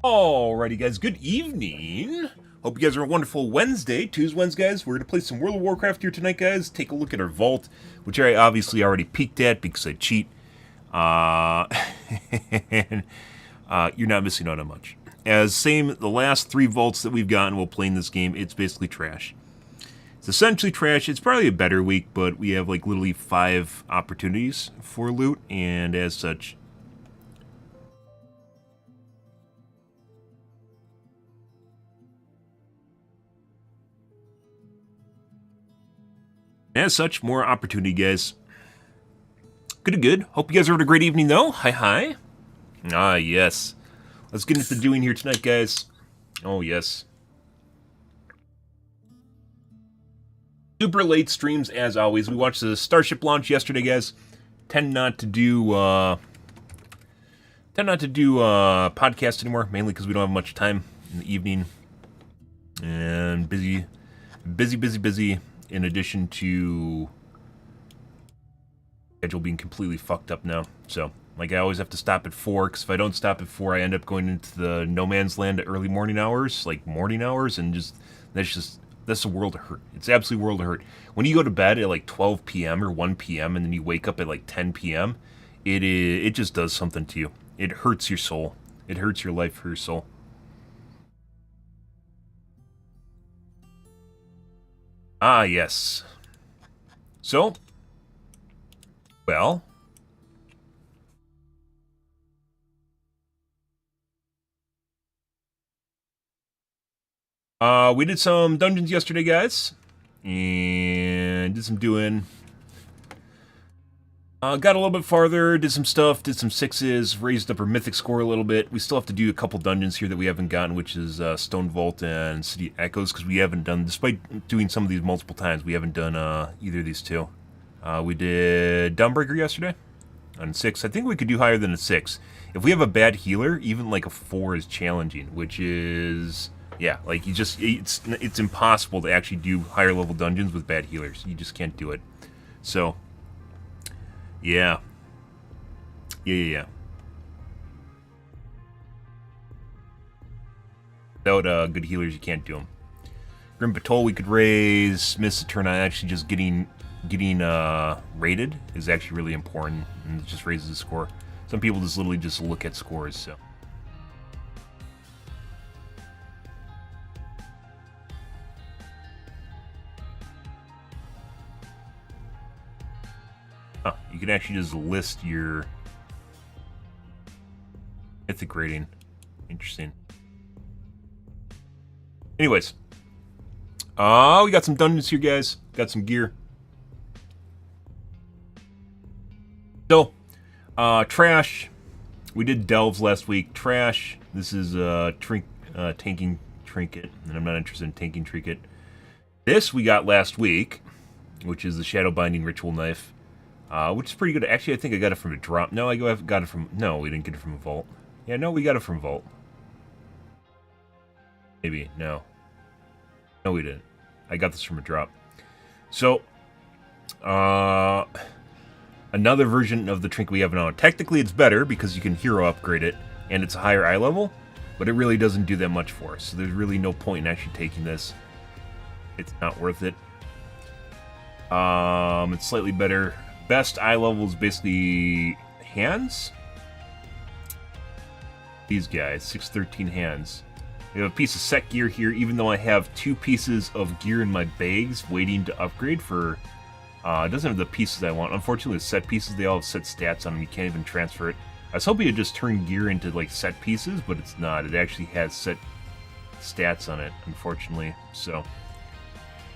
Alrighty guys, good evening. Hope you guys are a wonderful Wednesday. Tuesday, guys. We're going to play some World of Warcraft here tonight, guys. Take a look at our vault, which I obviously already peeked at because I cheat. And, you're not missing out on much. As same, the last 3 vaults that we've gotten while playing this game, it's basically trash. It's essentially trash. It's probably a better week, but we have like literally 5 opportunities for loot, and as such, more opportunity, guys. Good. Hope you guys are having a great evening, though. Hi. Ah, yes. Let's get into doing here tonight, guys. Oh, yes. Super late streams, as always. We watched the Starship launch yesterday, guys. Tend not to do podcast anymore, mainly because we don't have much time in the evening. And busy. In addition to schedule being completely fucked up now. So, like, I always have to stop at 4, because if I don't stop at 4, I end up going into the no man's land at early morning hours, and that's a world of hurt. It's absolutely a world of hurt. When you go to bed at like 12 p.m. or 1 p.m. and then you wake up at like 10 p.m., it just does something to you. It hurts your soul. It hurts your life for your soul. Ah, yes. So, well, we did some dungeons yesterday, guys, and did some doing. Got a little bit farther, did some stuff, did some 6s, raised up our mythic score a little bit. We still have to do a couple dungeons here that we haven't gotten, which is Stone Vault and City Echoes, because we haven't done, despite doing some of these multiple times, we haven't done either of these two. We did Dawnbreaker yesterday on 6. I think we could do higher than a 6. If we have a bad healer, even like a 4 is challenging, which is, yeah, like it's impossible to actually do higher level dungeons with bad healers. You just can't do it. So, yeah. Without good healers, you can't do them. Grim Patrol we could raise. Miss a turn on actually just getting rated is actually really important, and it just raises the score. Some people just literally just look at scores, so. Huh, you can actually just list your mythic rating. Interesting. Anyways. We got some dungeons here, guys. Got some gear. So, trash. We did delves last week. Trash. This is tanking trinket, and I'm not interested in tanking trinket. This we got last week, which is the Shadow Binding Ritual Knife, which is pretty good. Actually, I think I got it from a drop. No, got it from. No, we didn't get it from a vault. Yeah, no, we got it from vault. Maybe no. No, we didn't. I got this from a drop. So, another version of the trinket we have now. Technically, it's better because you can hero upgrade it, and it's a higher eye level, but it really doesn't do that much for us. So there's really no point in actually taking this. It's not worth it. It's slightly better. Best eye level is basically hands. These guys, 613 hands. We have a piece of set gear here, even though I have 2 pieces of gear in my bags waiting to upgrade for... it doesn't have the pieces I want. Unfortunately, the set pieces, they all have set stats on them. You can't even transfer it. I was hoping it just turn gear into, like, set pieces, but it's not. It actually has set stats on it, unfortunately. So,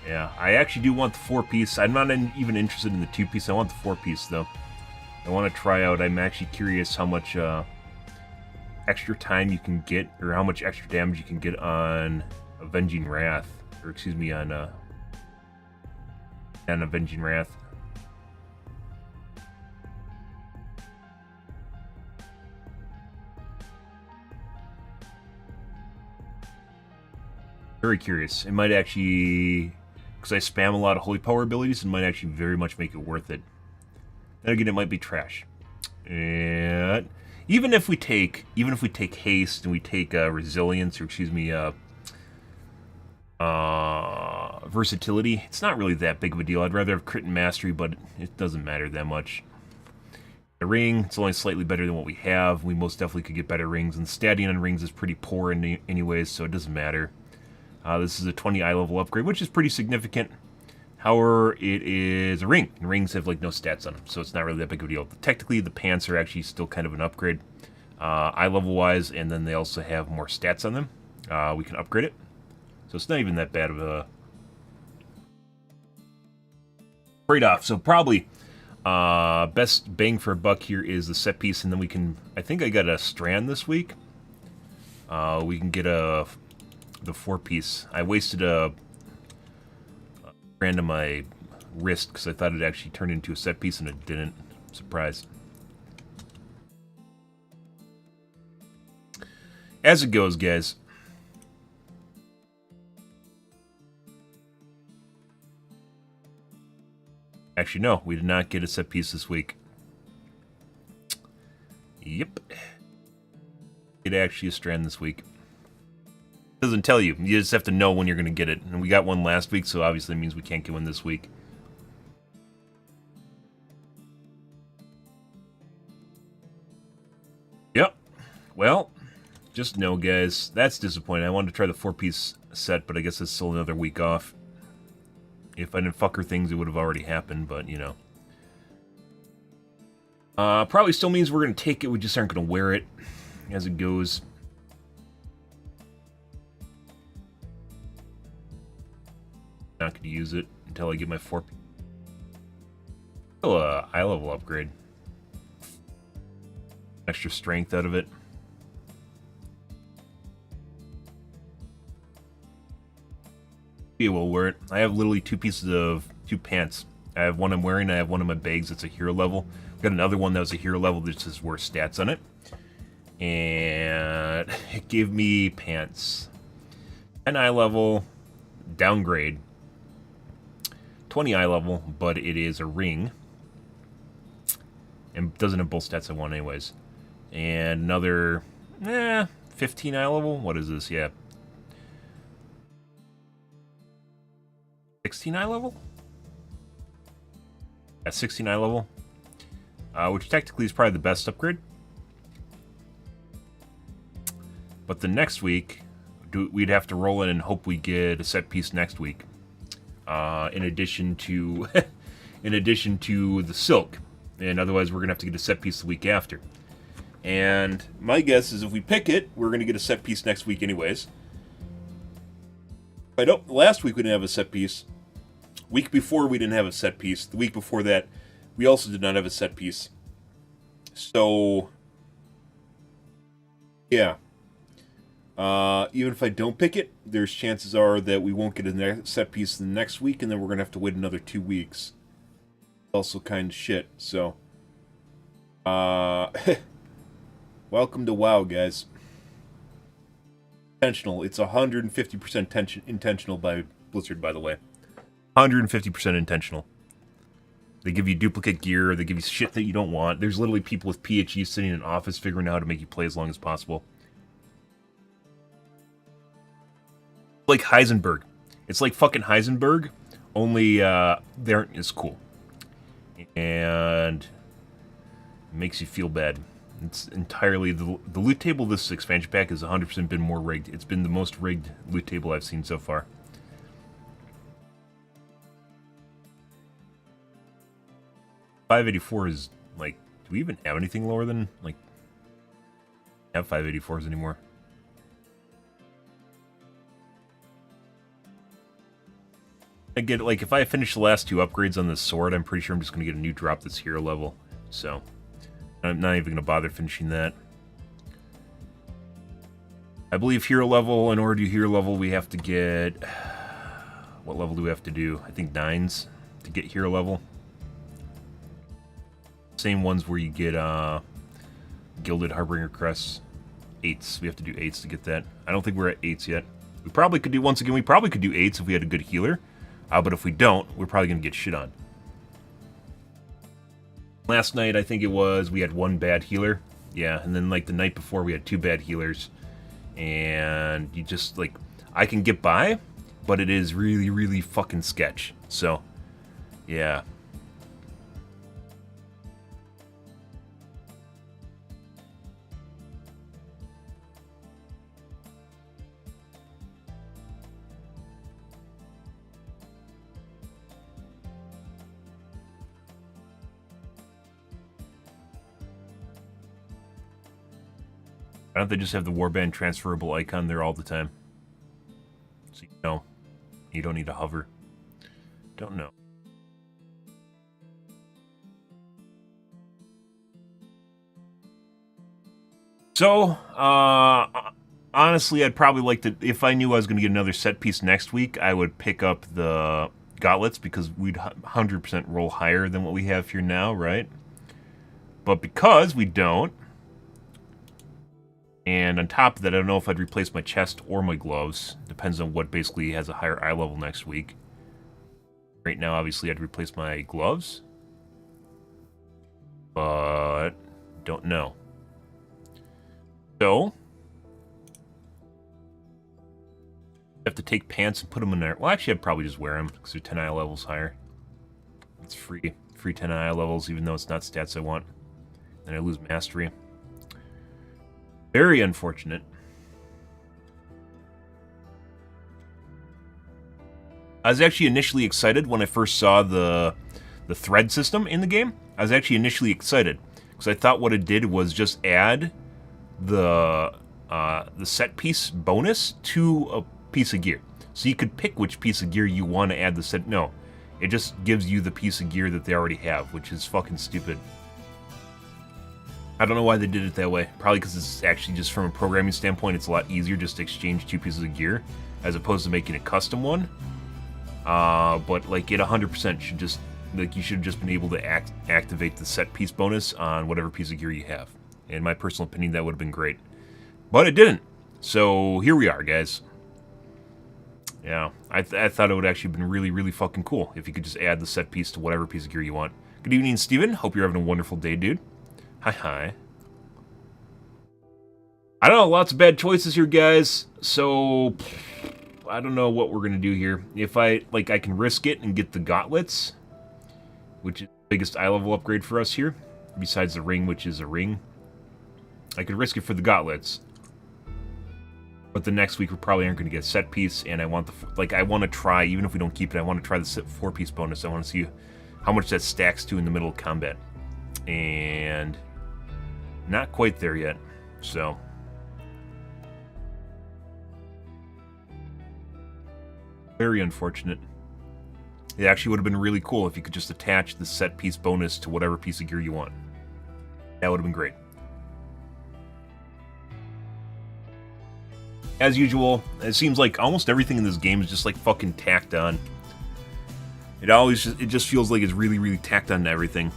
yeah. I actually do want the 4-piece. I'm not even interested in the 2-piece. I want the 4-piece, though. I want to try out. I'm actually curious how much, extra time you can get, or how much extra damage you can get on Avenging Wrath, or excuse me, on Avenging Wrath. Very curious. It might actually, because I spam a lot of holy power abilities, it might actually very much make it worth it. Then again, it might be trash. And Even if we take haste and we take resilience, or excuse me, versatility, it's not really that big of a deal. I'd rather have crit and mastery, but it doesn't matter that much. The ring, it's only slightly better than what we have. We most definitely could get better rings, and statting on rings is pretty poor anyways, so it doesn't matter. This is a 20 eye level upgrade, which is pretty significant. However, it is a ring. And rings have like no stats on them, so it's not really that big of a deal. Technically, the pants are actually still kind of an upgrade, eye level wise, and then they also have more stats on them. We can upgrade it, so it's not even that bad of a trade-off. So probably best bang for a buck here is the set piece, and then we can. I think I got a strand this week. We can get the 4-piece. I wasted a strand on my wrist because I thought it actually turned into a set piece, and it didn't. Surprise. As it goes, guys. Actually, no, we did not get a set piece this week. Yep. Get actually a strand this week. It doesn't tell you. You just have to know when you're going to get it. And we got one last week, so obviously it means we can't get one this week. Yep. Well, just know, guys, that's disappointing. I wanted to try the 4-piece set, but I guess it's still another week off. If I didn't fucker things, it would have already happened, but, you know. Probably still means we're going to take it, we just aren't going to wear it as it goes. Not going to use it until I get my 4-piece. Still a eye level upgrade. Extra strength out of it. I will wear it. I have literally 2 pants. I have one I'm wearing, I have one of my bags that's a hero level. Got another one that was a hero level that just has worse stats on it. And it gave me pants. 10 eye level, downgrade. 20 eye level, but it is a ring. And doesn't have both stats I want anyways. And another, 15 eye level? What is this? Yeah. 16 eye level? Yeah, 16 eye level. Which technically is probably the best upgrade. But the next week, we'd have to roll in and hope we get a set piece next week. In addition to the silk. And otherwise we're going to have to get a set piece the week after. And my guess is if we pick it, we're going to get a set piece next week anyways. I know last week we didn't have a set piece. Week before we didn't have a set piece. The week before that, we also did not have a set piece. So, yeah. Even if I don't pick it, there's chances are that we won't get a set piece the next week, and then we're going to have to wait another 2 weeks. Also kind of shit, so. Welcome to WoW, guys. Intentional. It's 150% intentional by Blizzard, by the way. 150% intentional. They give you duplicate gear, they give you shit that you don't want. There's literally people with PhDs sitting in an office figuring out how to make you play as long as possible. Like Heisenberg. It's like fucking Heisenberg, only they aren't as cool. And it makes you feel bad. It's entirely... The loot table of this expansion pack has 100% been more rigged. It's been the most rigged loot table I've seen so far. .584 is, like... Do we even have anything lower than, like... Have 584s anymore? I get, like, if I finish the last 2 upgrades on this sword, I'm pretty sure I'm just going to get a new drop that's hero level. So... I'm not even going to bother finishing that. I believe hero level, in order to do hero level, we have to get... What level do we have to do? I think 9s to get hero level. Same ones where you get Gilded Harbinger Crests. 8s. We have to do 8s to get that. I don't think we're at 8s yet. We probably could do, once again, we probably could do 8s if we had a good healer. But if we don't, we're probably going to get shit on. Last night, I think it was, we had 1 bad healer, Yeah, and then like the night before we had 2 bad healers. And you just like, I can get by, but it is really, really fucking sketch. So, yeah. Why don't they just have the warband transferable icon there all the time? So you know, you don't need to hover. Don't know. So, honestly, I'd probably like to, if I knew I was going to get another set piece next week, I would pick up the gauntlets because we'd 100% roll higher than what we have here now, right? But because we don't, and on top of that, I don't know if I'd replace my chest or my gloves. Depends on what basically has a higher eye level next week. Right now, obviously, I'd replace my gloves. But don't know. So, I have to take pants and put them in there. Well, actually, I'd probably just wear them because they're 10 eye levels higher. It's free. Free 10 eye levels, even though it's not stats I want. Then I lose mastery. Very unfortunate. I was actually initially excited when I first saw the thread system in the game. I was actually initially excited because I thought what it did was just add the set piece bonus to a piece of gear. So you could pick which piece of gear you want to add the set. No, it just gives you the piece of gear that they already have, which is fucking stupid. I don't know why they did it that way. Probably because it's actually just from a programming standpoint, it's a lot easier just to exchange 2 pieces of gear as opposed to making a custom one. But like it 100% should just, like, you should have just been able to activate the set piece bonus on whatever piece of gear you have. In my personal opinion, that would have been great. But it didn't. So here we are, guys. Yeah, I thought it would actually have been really, really fucking cool if you could just add the set piece to whatever piece of gear you want. Good evening, Steven. Hope you're having a wonderful day, dude. Hi. I don't know, lots of bad choices here, guys. So, I don't know what we're going to do here. If I can risk it and get the gauntlets, which is the biggest eye level upgrade for us here, besides the ring, which is a ring. I could risk it for the gauntlets. But the next week we probably aren't going to get a set piece, and I want I want to try, even if we don't keep it, I want to try the 4-piece bonus. I want to see how much that stacks to in the middle of combat. And not quite there yet, so very unfortunate. It actually would have been really cool if you could just attach the set piece bonus to whatever piece of gear you want. That would have been great. As usual, it seems like almost everything in this game is just like fucking tacked on. It just feels like it's really, really tacked on to everything.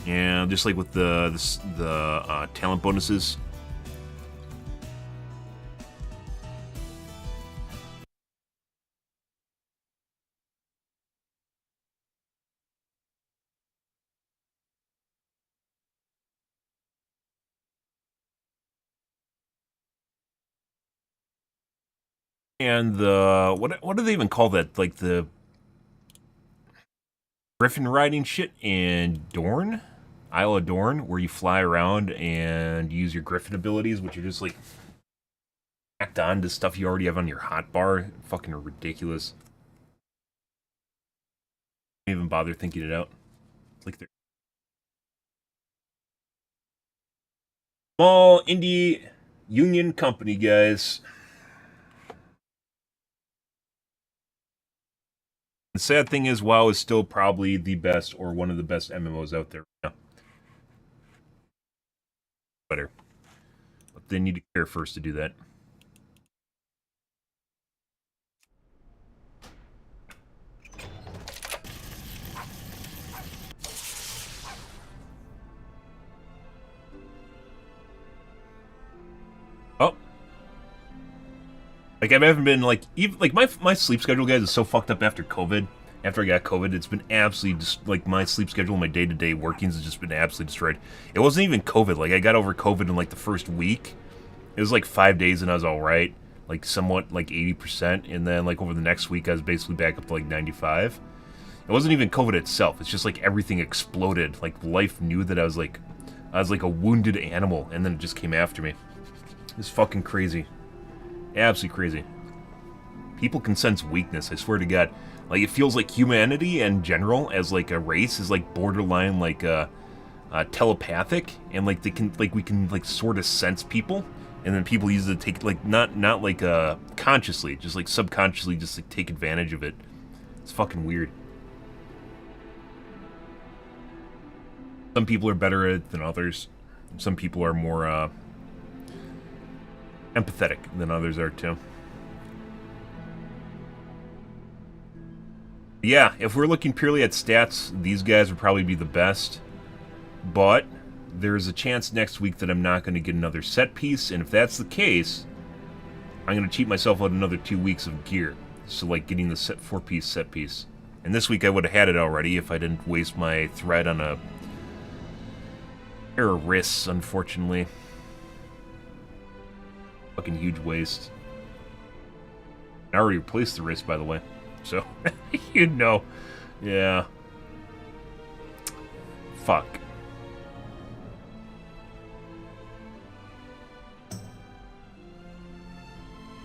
And just like with the talent bonuses. And the what do they even call that? Like the griffin riding shit in Dorne? Isle of Dorne, where you fly around and use your griffin abilities, which are just like tacked on to stuff you already have on your hotbar. Fucking ridiculous. Can't even bother thinking it out. Like they're small indie union company, guys. The sad thing is, WoW is still probably the best or one of the best MMOs out there right now. Better. But they need to care first to do that. Oh. Like, I haven't been, like, even, like, my sleep schedule, guys, is so fucked up after COVID. After I got COVID, it's been absolutely just like my sleep schedule, my day-to-day workings has just been absolutely destroyed. It wasn't even COVID. Like I got over COVID in like the first week. It was like 5 days and I was all right, like somewhat like 80%, and then like over the next week I was basically back up to like 95. It wasn't even COVID itself. It's just like everything exploded. Like life knew that I was like a wounded animal, and then it just came after me. It's fucking crazy, absolutely crazy. People can sense weakness. I swear to God. Like it feels like humanity in general, as like a race, is like borderline like telepathic, and like we can like sort of sense people, and then people use it to take like not like consciously, just like subconsciously, just like take advantage of it. It's fucking weird. Some people are better at it than others. Some people are more empathetic than others are too. Yeah, if we're looking purely at stats, these guys would probably be the best. But there's a chance next week that I'm not going to get another set piece, and if that's the case, I'm going to cheat myself out another 2 weeks of gear. So like getting the 4-piece set piece. And this week I would have had it already if I didn't waste my thread on a pair of wrists, unfortunately. Fucking huge waste. I already replaced the wrist, by the way. So, you know. Yeah. Fuck.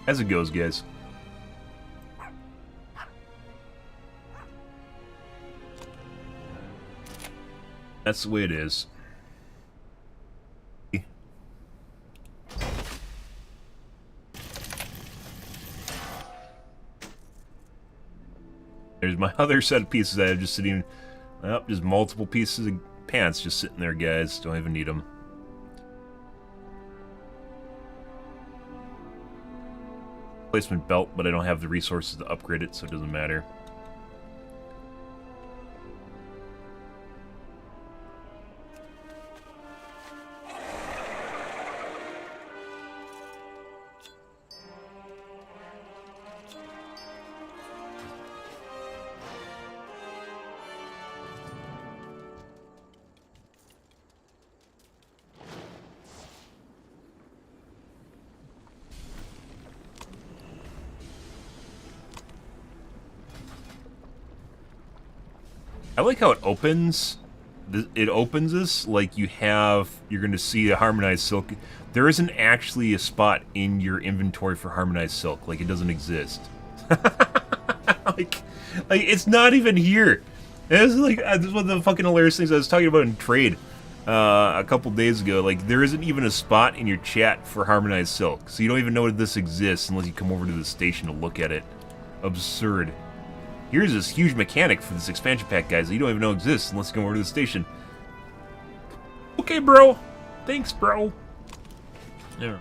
As it goes, guys. That's the way it is. There's my other set of pieces I have just sitting. Well, just multiple pieces of pants just sitting there, guys. Don't even need them. Replacement belt, but I don't have the resources to upgrade it, so it doesn't matter. I like how it opens. It opens this like you're going to see a harmonized silk. There isn't actually a spot in your inventory for harmonized silk. Like, it doesn't exist. like it's not even here. This is one of the fucking hilarious things I was talking about in trade a couple days ago. Like, there isn't even a spot in your chat for harmonized silk. So you don't even know that this exists unless you come over to the station to look at it. Absurd. Here's this huge mechanic for this expansion pack, guys, that you don't even know exists unless you come over to the station. Okay, bro. Thanks, bro. Yeah.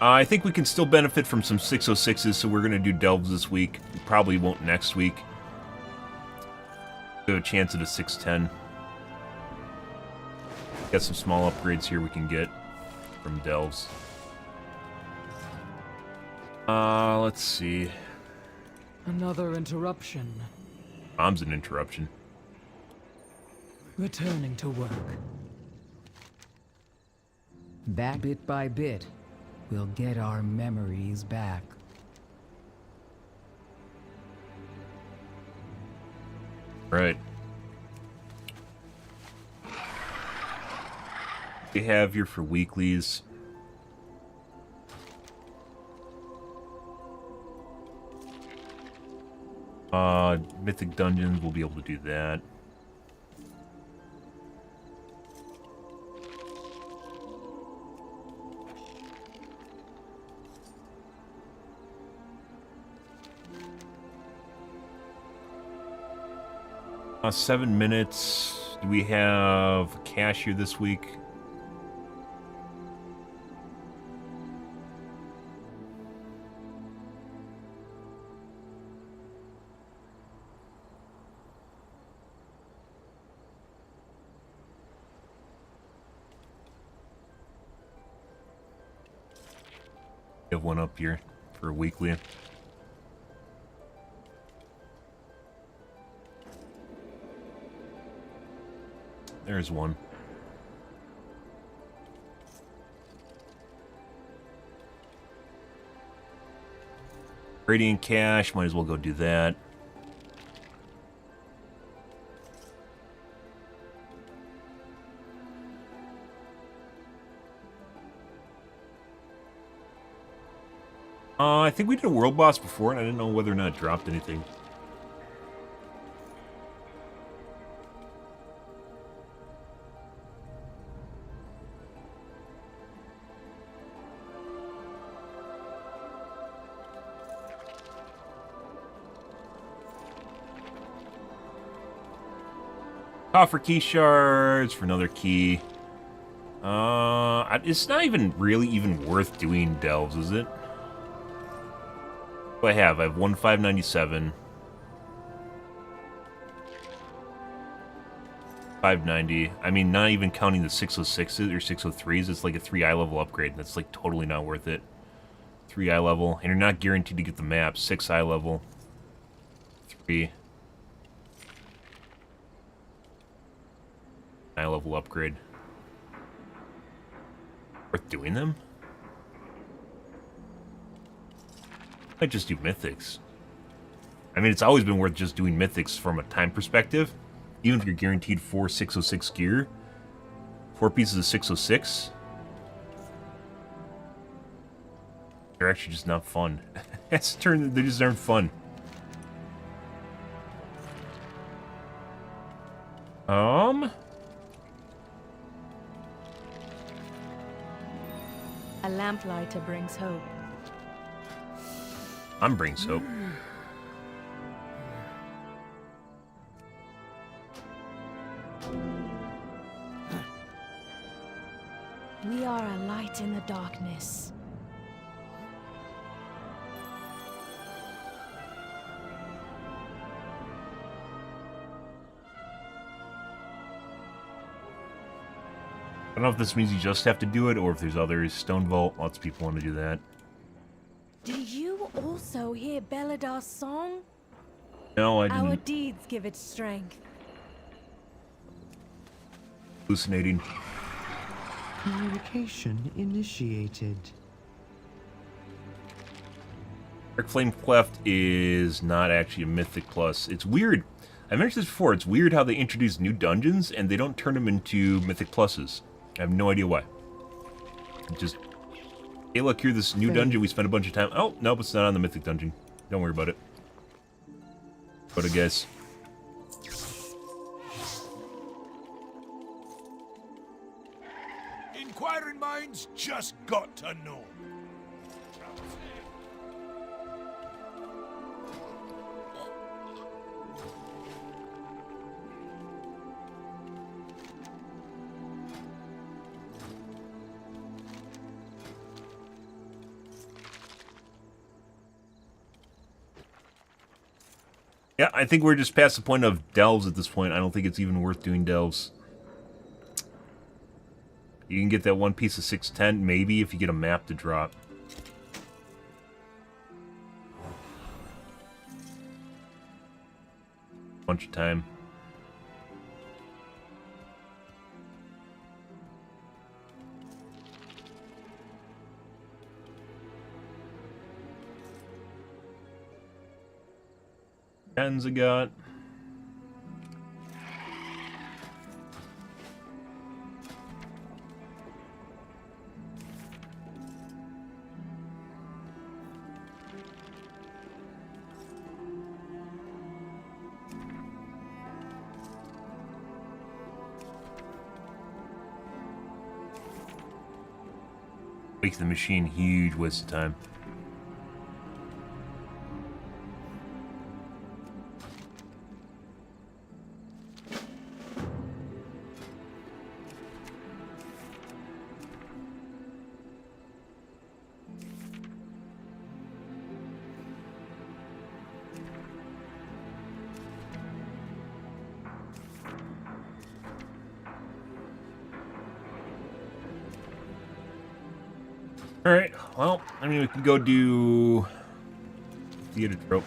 I think we can still benefit from some 606s, so we're going to do delves this week. We probably won't next week. We have a chance at a 610. Got some small upgrades here we can get from delves. Let's see. Another interruption. Mom's an interruption. Returning to work. That bit by bit, we'll get our memories back. Right. We have here for weeklies. Mythic Dungeons, we'll be able to do that. Uh, 7 minutes. Do we have cash here this week? Have one up here for a weekly. there's one. Radiant cache, might as well go do that. I think we did a world boss before, and I didn't know whether or not it dropped anything. Coffer key shards for another key. It's not even really even worth doing delves, is it? What do I have? I have 1597. 590. I mean, not even counting the 606s or 603s, it's like a 3 eye level upgrade. That's like totally not worth it. 3 eye level, and you're not guaranteed to get the map. 6 eye level. 3 eye level upgrade. Worth doing them? I might just do mythics. I mean, it's always been worth just doing mythics from a time perspective. Even if you're guaranteed 4 606 gear. 4 pieces of 606. They're actually just not fun. They just aren't fun. A lamplighter brings hope. I'm bringing soap. We are a light in the darkness. I don't know if this means you just have to do it, or if there's others. Stone Vault, lots of people want to do that. Do you also hear Beladar's song? No, I didn't. Our deeds give it strength. Hallucinating. Communication initiated. Dark Flame Cleft is not actually a Mythic Plus. It's weird. I mentioned this before. It's weird how they introduce new dungeons and they don't turn them into Mythic Pluses. I have no idea why. Just, hey, look, here, this new dungeon we spent a bunch of time. Oh, nope, it's not on the Mythic dungeon. Don't worry about it. But I guess. Inquiring minds just got to know. Yeah, I think we're just past the point of delves at this point. I don't think it's even worth doing delves. You can get that one piece of 610, maybe, if you get a map to drop. Bunch of time. Tens I got. Makes the machine huge waste of time. Alright, well, I mean, we can go do theater trope.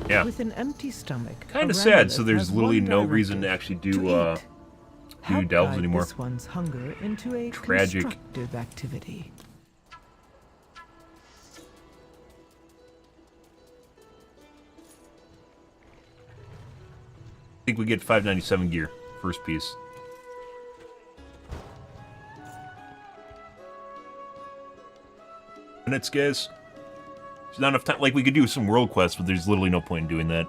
Yeah. With an empty stomach. Kind a of sad, so remnant there's has literally one no directive: reason to actually do to eat. Help delves guide anymore. This one's hunger into a Tragic. constructive activity. I think we get 597 gear, first piece. Minutes, guys. There's not enough time. Like, we could do some world quests, but there's literally no point in doing that.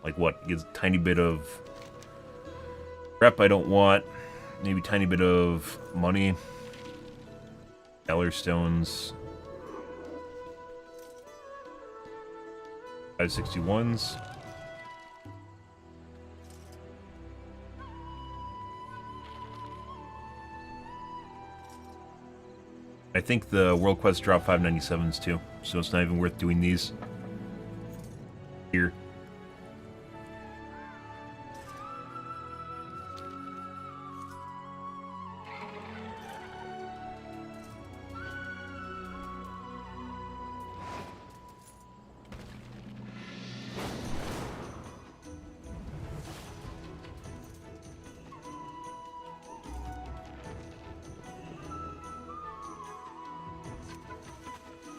Like, what? Gives a tiny bit of prep I don't want. Maybe a tiny bit of money. Valor stones. 561s. I think the world quests drop 597s too, so it's not even worth doing these. Here.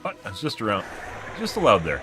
What? It's just around. Just allowed there.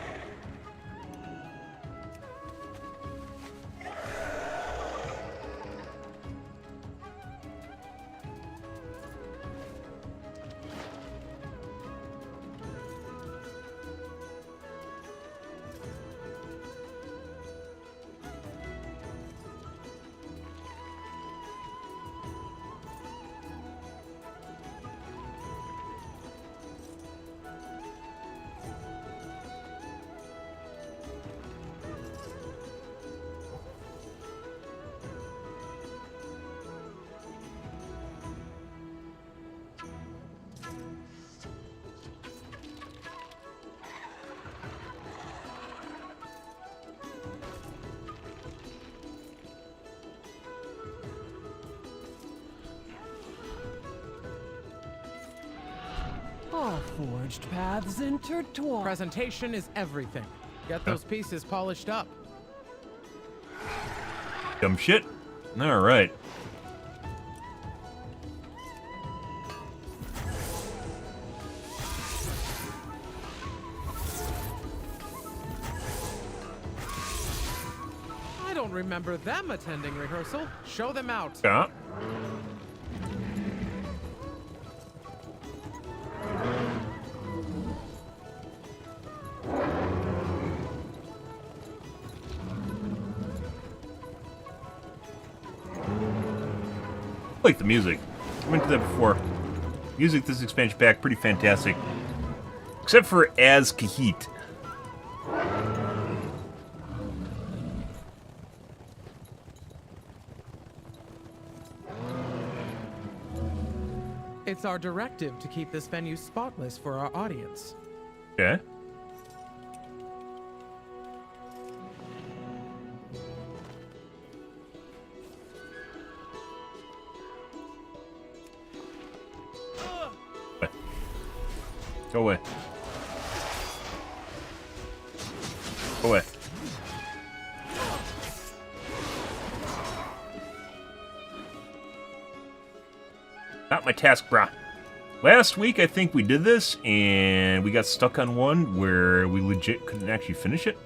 Our forged paths intertwine. Presentation is everything. Get those pieces polished up. Dumb shit. Alright. I don't remember them attending rehearsal. Show them out. Yeah. I like the music. I went to that before. Music this expansion pack, pretty fantastic. Except for As Kahit. It's our directive to keep this venue spotless for our audience. Okay. Go away. Go away. Not my task, brah. Last week, I think we did this, and we got stuck on one where we legit couldn't actually finish it.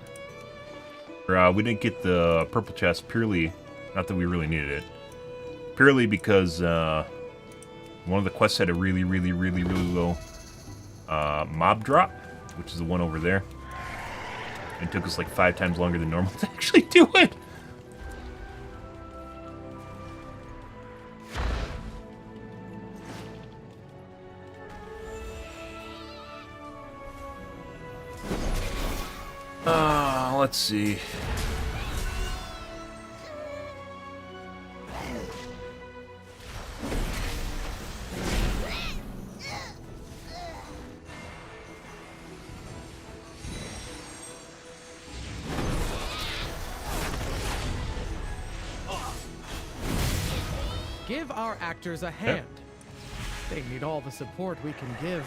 Or, we didn't get the purple chest purely, not that we really needed it, purely because one of the quests had a really low mob drop, which is the one over there. It took us like 5 times longer than normal to actually do it. Let's see. Give our actors a hand. They need all the support we can give.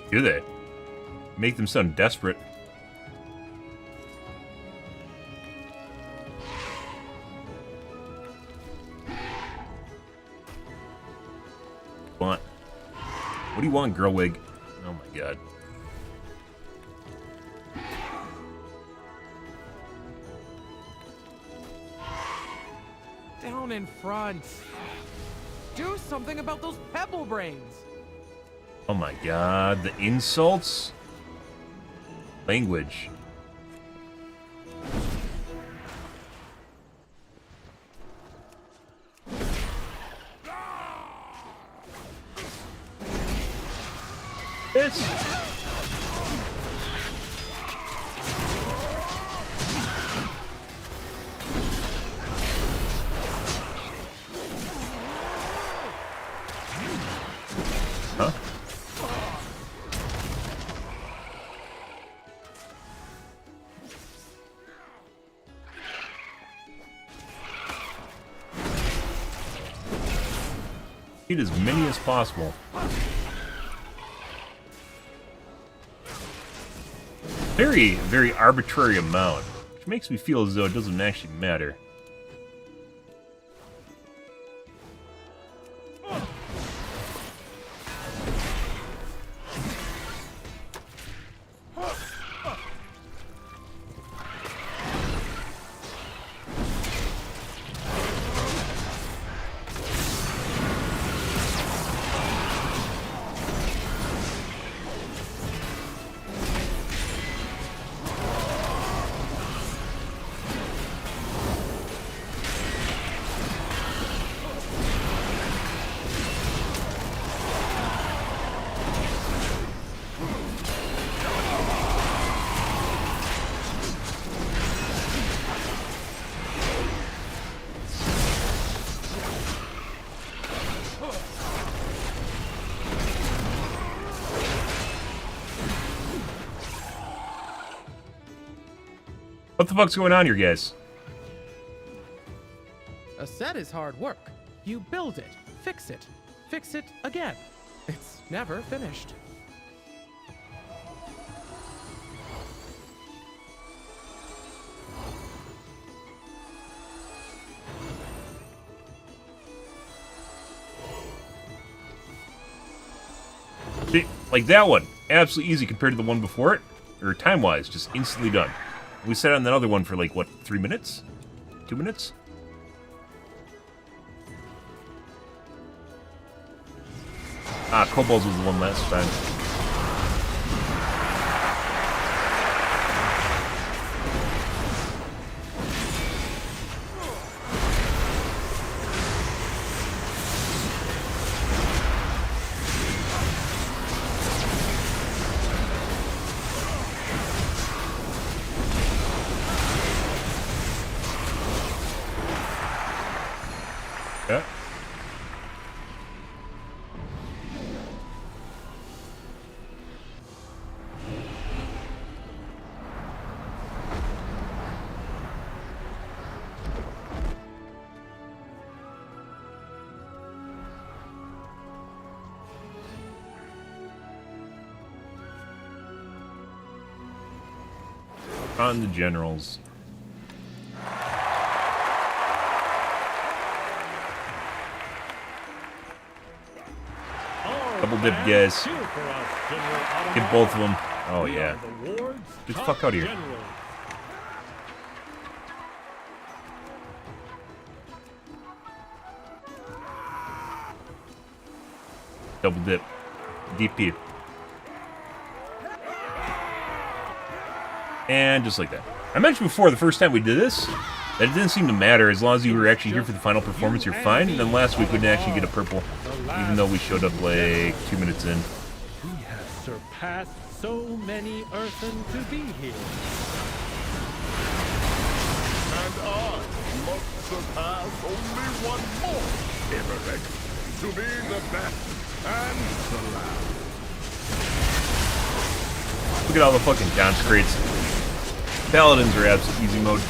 Do they? Make them sound desperate. What do you want, girl wig? Oh my god. Down in front. Do something about those pebble brains. Oh my god, the insults? Language. It's... Huh? Eat as many as possible. Very, very arbitrary amount, which makes me feel as though it doesn't actually matter. What the fuck's going on here, guys? A set is hard work. You build it, fix it again. It's never finished. See, like that one, absolutely easy compared to the one before it, or time-wise, just instantly done. We sat on that other one for like, what, 3 minutes? 2 minutes? Ah, Kobolds was the one last time. Yeah. On the generals. Double dip, guys. Get both of them. Oh, yeah. Get the fuck out of here. Double dip. DP. And just like that. I mentioned before, the first time we did this, that it didn't seem to matter. As long as you were actually here for the final performance, you're fine. And then last week we didn't actually get a purple, even though we showed up like 2 minutes in. We have surpassed so many earthen to be here. And I must surpass only one more, Immerek, to be the best and the last. Look at all the fucking consecrates. Paladins are absolute easy mode.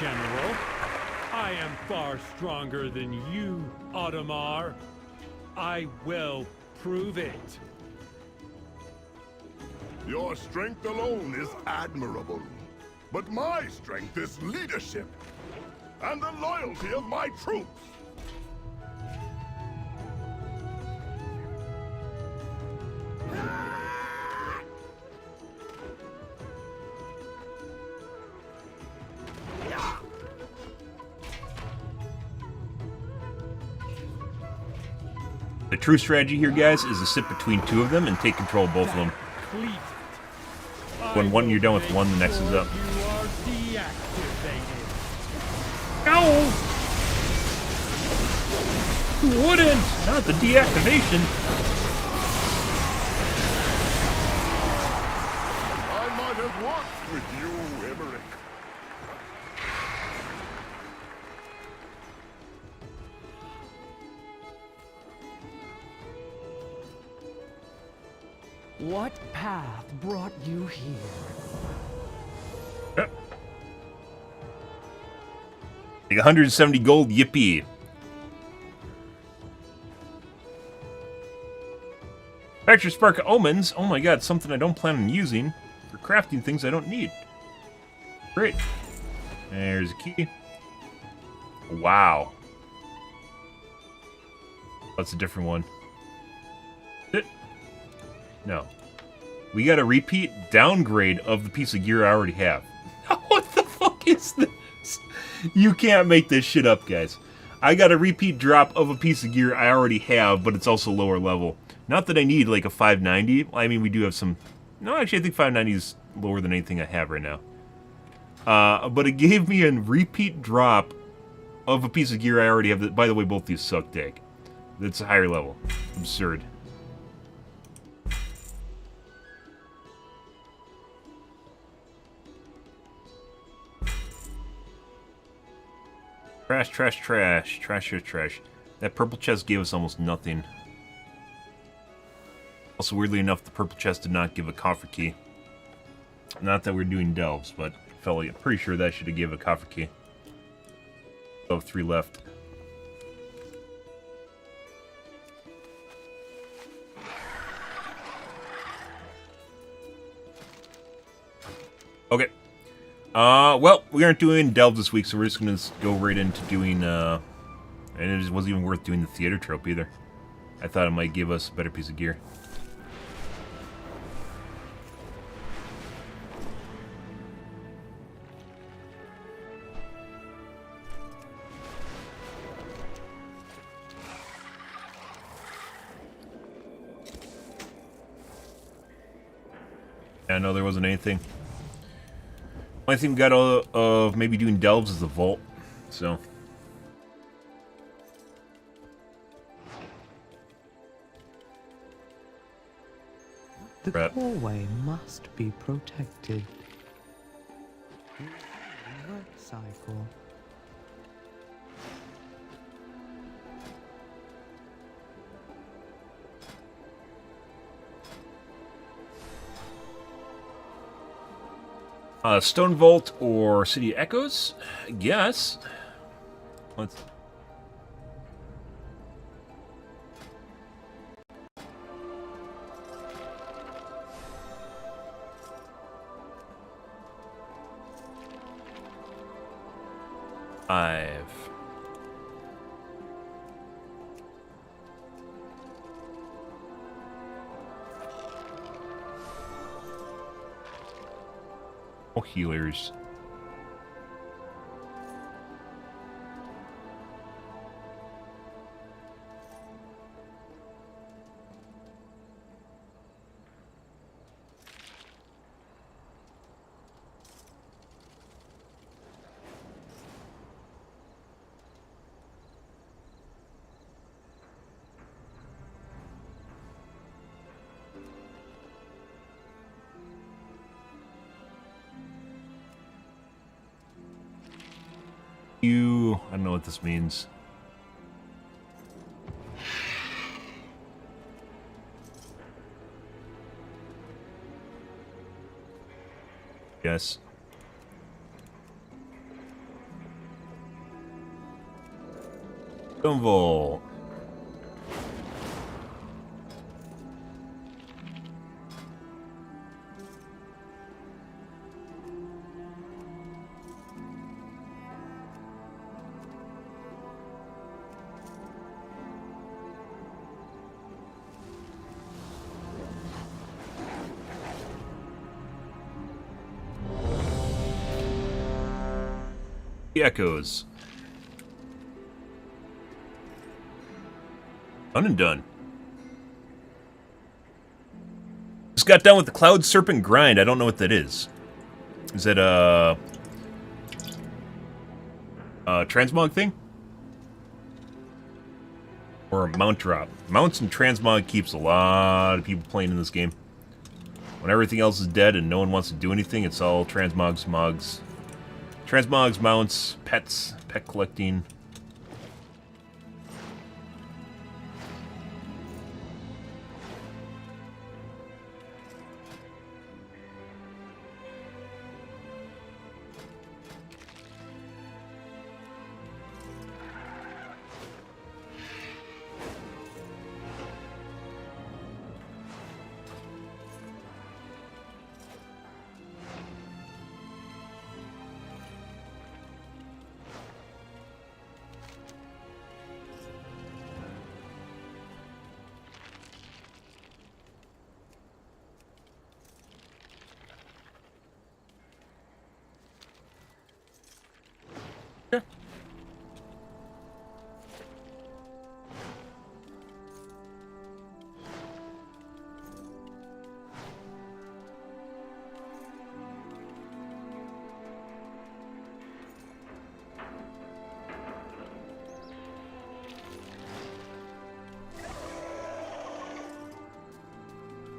General, I am far stronger than you, Audemars. I will prove it. Your strength alone is admirable. But my strength is leadership. And the loyalty of my troops. The true strategy here, guys, is to sit between two of them and take control of both of them. When you're done with one, the next is up. You are deactivated. Ow! Who wouldn't? Not the deactivation. I might have worked with you, Emmerich. What path brought you here? Like 170 gold, yippee. Factory Spark Omens. Oh my god, something I don't plan on using for crafting things I don't need. Great. There's a key. Wow. That's a different one. No. We got a repeat downgrade of the piece of gear I already have. What the fuck is this? You can't make this shit up, guys. I got a repeat drop of a piece of gear I already have, but it's also lower level. Not that I need like a 590. I mean, we do have some... No, actually, I think 590 is lower than anything I have right now. But it gave me a repeat drop of a piece of gear I already have. That, by the way, both these suck dick. That's a higher level. Absurd. Trash, trash, trash. Trash, trash, trash. That purple chest gave us almost nothing. Also, weirdly enough, the purple chest did not give a coffer key. Not that we're doing delves, but I felt like I'm pretty sure that should have given a coffer key. So, 3 left. Okay. Well, we aren't doing delves this week, so we're just going to go right into doing, and it just wasn't even worth doing the theater trope either. I thought it might give us a better piece of gear. Yeah, no, there wasn't anything. Only thing we got of maybe doing delves is the vault, so. The Right. hallway must be protected. Work cycle. Stone Vault or City Echoes? I guess. Let's... Five. Oh, healers. I don't know what this means. Yes. Stone Vault. The echoes. Done and done. Just got done with the Cloud Serpent grind. I don't know what that is. Is that a transmog thing? Or a mount drop? Mounts and transmog keeps a lot of people playing in this game. When everything else is dead and no one wants to do anything, it's all transmogs, mogs. Transmogs, mounts, pets, pet collecting.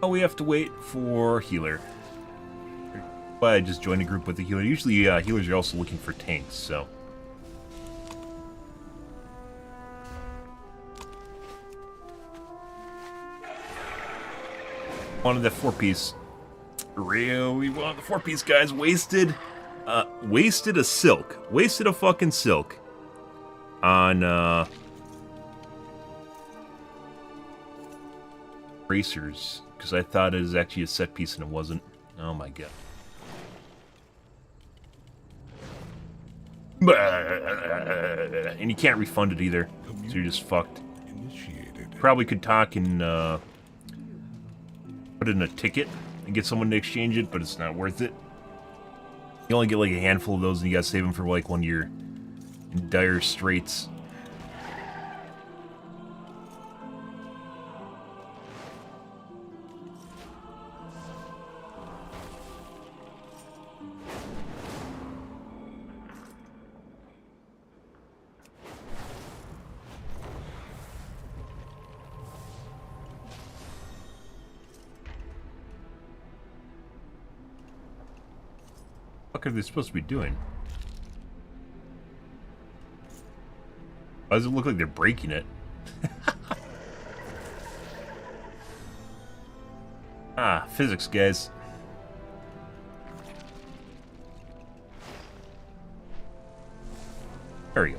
Oh, we have to wait for healer. But I just joined a group with a healer. Usually healers are also looking for tanks, so. Wanted that 4-piece. Really want the 4-piece, guys. Wasted a silk. Wasted a fucking silk. On, bracers. Because I thought it was actually a set piece and it wasn't. Oh my god. And you can't refund it either. So you're just fucked. Probably could talk and put in a ticket and get someone to exchange it, but it's not worth it. You only get like a handful of those and you gotta save them for like when you're in dire straits. What are they supposed to be doing? Why does it look like they're breaking it? Ah, physics, guys. There we go.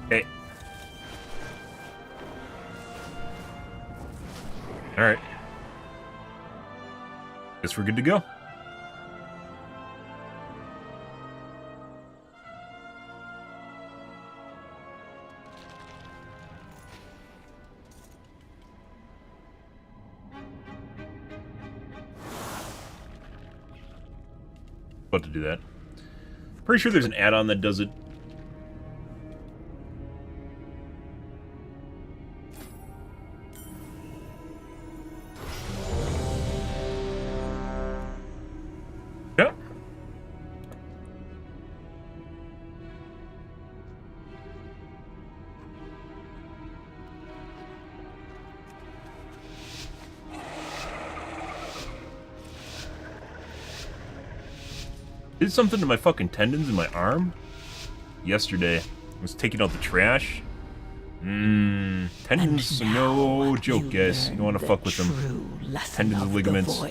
Hey. Alright. Guess we're good to go. About to do that. Pretty sure there's an add-on that does it. Yep. Did something to my fucking tendons in my arm yesterday. I was taking out the trash. Tendons are no joke, guys. You don't want to fuck with them. Tendons and ligaments.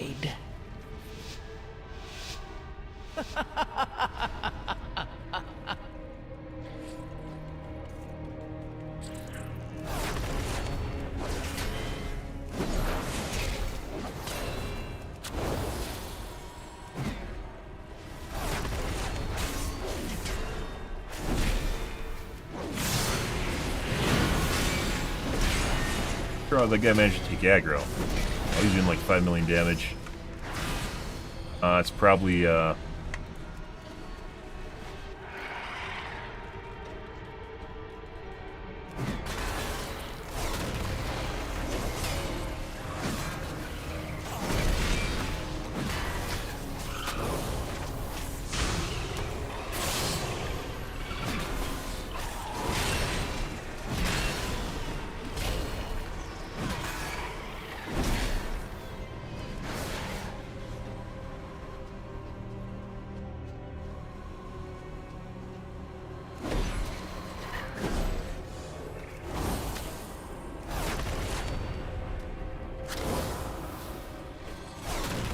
Oh, the guy managed to take aggro. Oh, he's doing like 5 million damage. It's probably,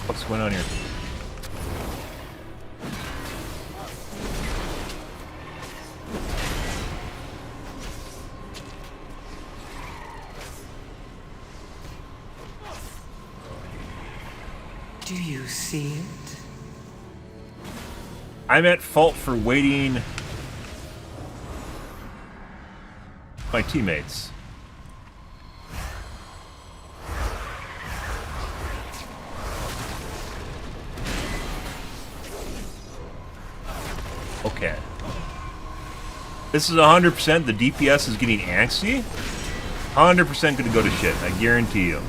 what's going on here? Do you see it? I'm at fault for waiting my teammates. Okay. This is 100%. The DPS is getting angsty. 100% gonna go to shit. I guarantee you.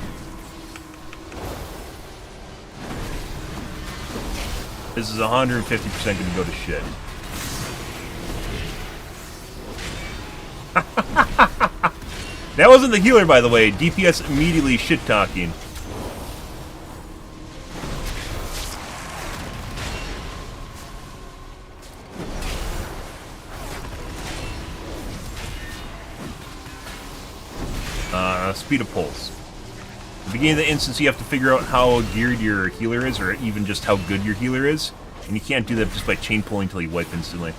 This is 150% gonna go to shit. That wasn't the healer, by the way. DPS immediately shit-talking. Speed of pulse. At the beginning of the instance, you have to figure out how geared your healer is, or even just how good your healer is. And you can't do that just by chain pulling until you wipe instantly.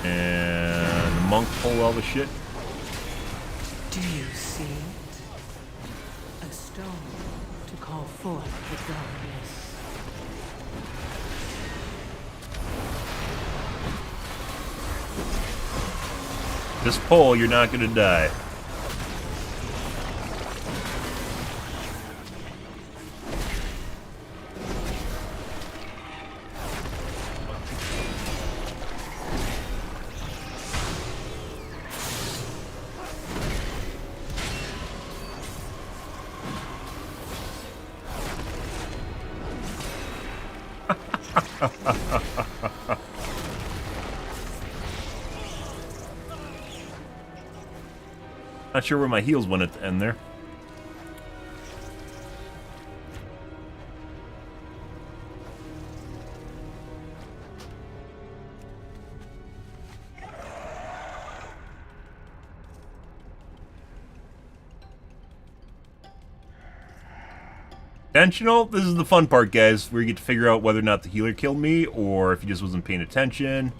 And the monk pull all the shit. Do you see it? A stone to call forth the darkness. This pull, you're not gonna die. Not sure where my heals went at the end there. Intentional? This is the fun part, guys, where you get to figure out whether or not the healer killed me, or if he just wasn't paying attention,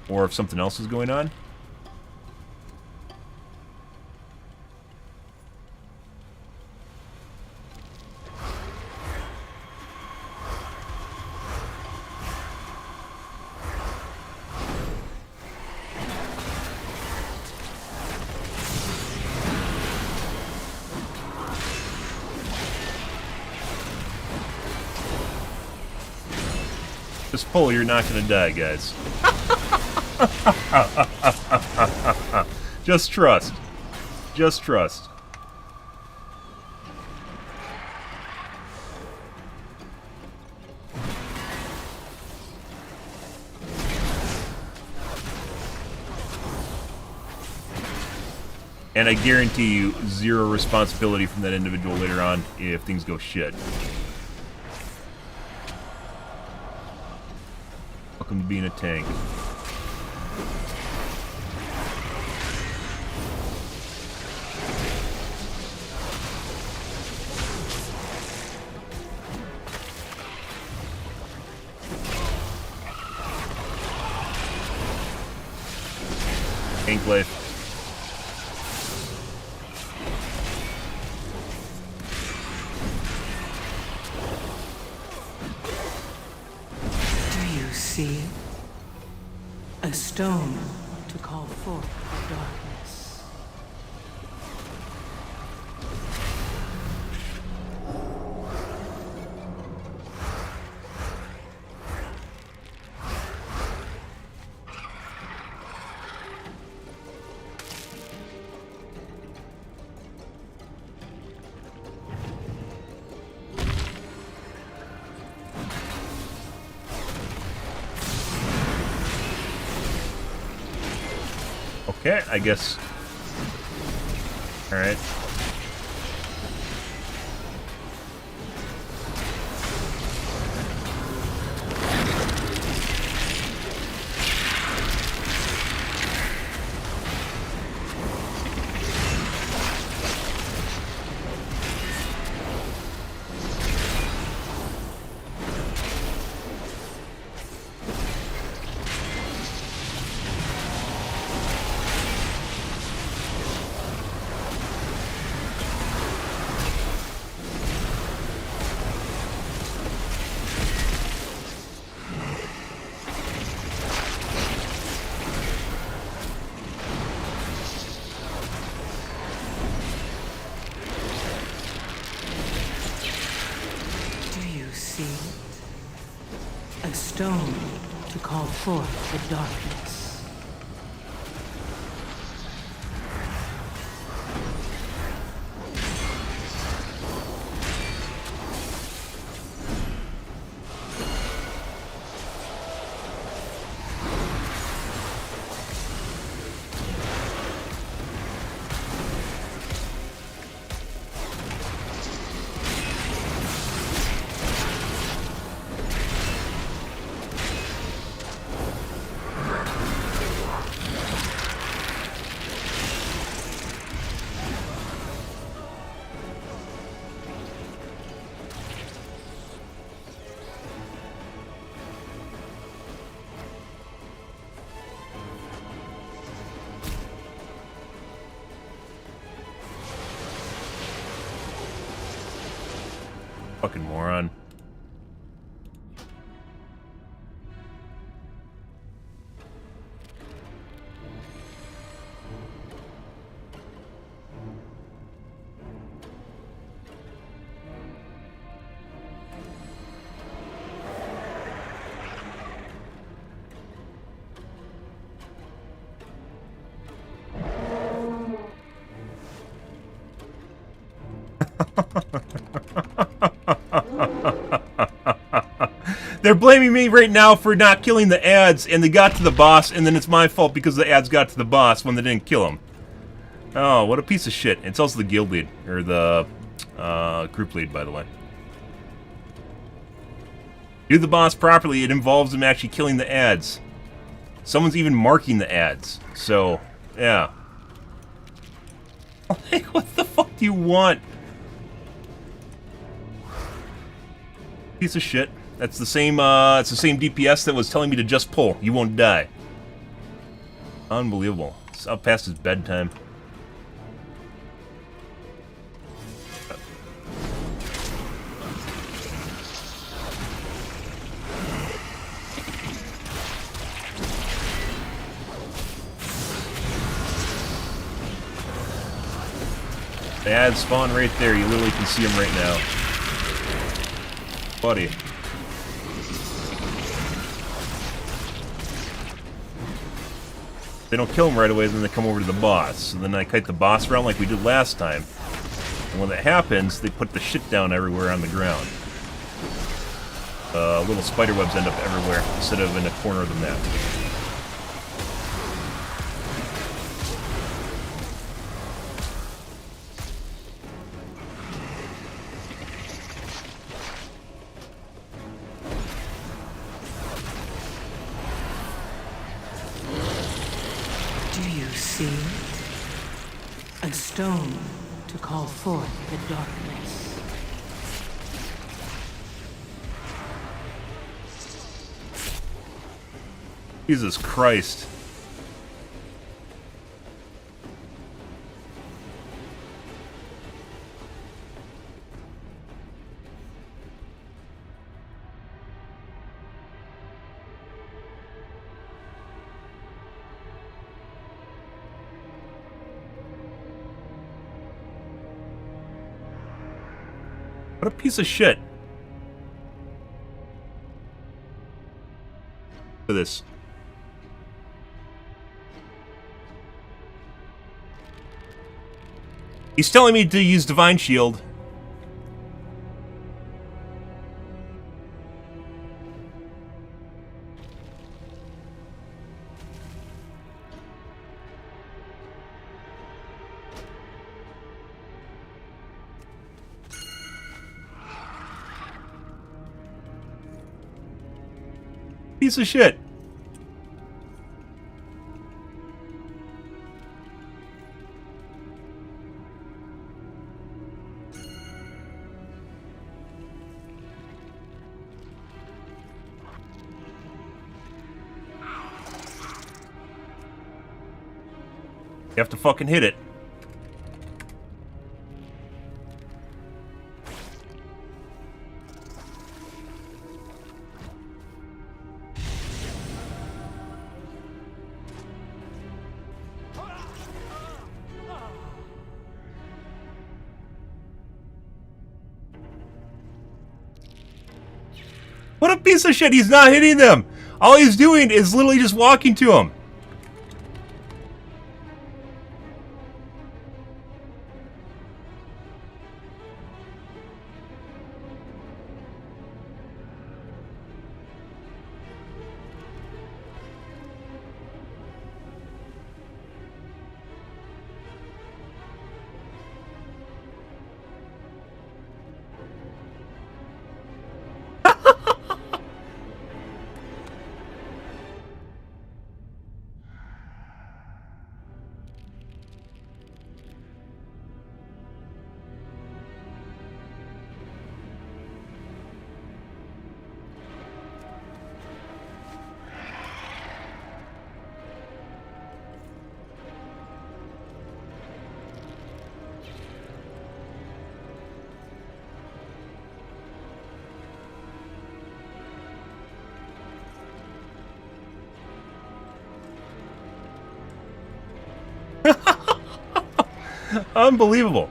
or if something else is going on. This pull, you're not gonna die, guys. Just trust. Just trust. And I guarantee you, zero responsibility from that individual later on if things go shit. Welcome to being a tank. Ink life. Do you see? A stone to call forth the darkness. Okay, I guess. Alright. A stone to call forth the darkness. Fucking moron. They're blaming me right now for not killing the ads, and they got to the boss, and then it's my fault because the ads got to the boss when they didn't kill him. Oh, what a piece of shit. It's also the guild lead, or the group lead, by the way. Do the boss properly, it involves them actually killing the ads. Someone's even marking the ads, so, yeah. Like, what the fuck do you want? Piece of shit. That's the same, it's the same DPS that was telling me to just pull. You won't die. Unbelievable. It's up past his bedtime. The ads spawn right there. You literally can see them right now. Buddy. They don't kill him right away, then they come over to the boss. So then I kite the boss around like we did last time. And when that happens, they put the shit down everywhere on the ground. Little spider webs end up everywhere, instead of in the corner of the map. See? A stone to call forth the darkness. Jesus Christ. What a piece of shit. For this. He's telling me to use Divine Shield. Piece of shit. You have to fucking hit it. What a piece of shit. He's not hitting them. All he's doing is literally just walking to them. Unbelievable.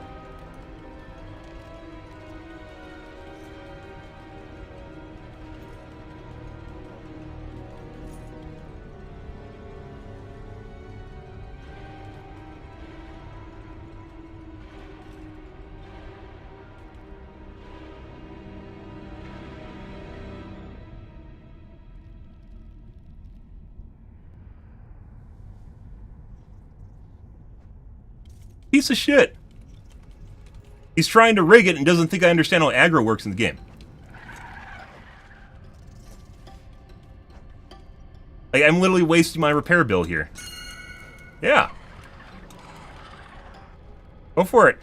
Piece of shit. He's trying to rig it and doesn't think I understand how aggro works in the game. Like, I'm literally wasting my repair bill here. Yeah. Go for it.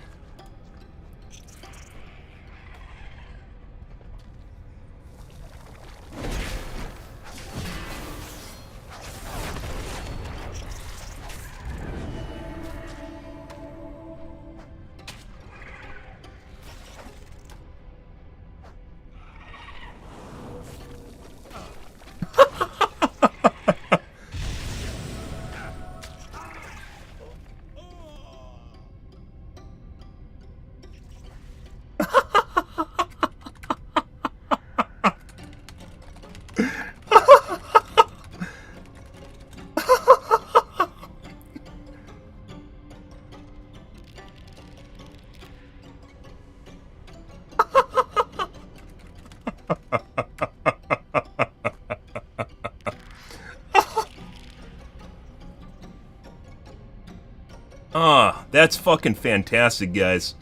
Ah, that's fucking fantastic, guys.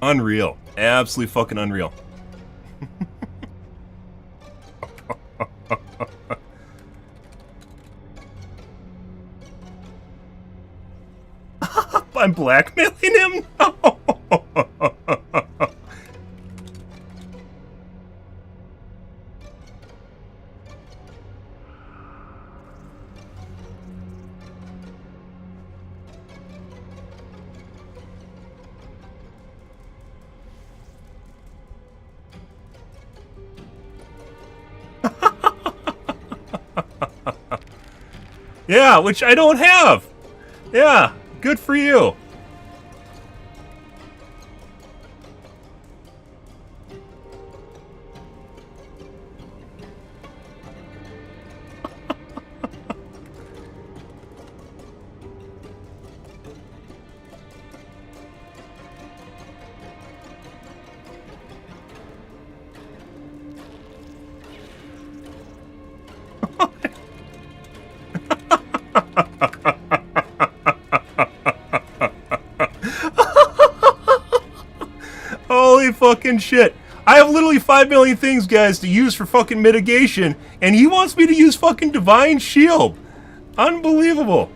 Unreal. Absolutely fucking unreal. I'm blackmailing him? No. Yeah, which I don't have. Yeah, good for you. Holy fucking shit. I have literally 5 million things, guys, to use for fucking mitigation, and he wants me to use fucking Divine Shield. Unbelievable.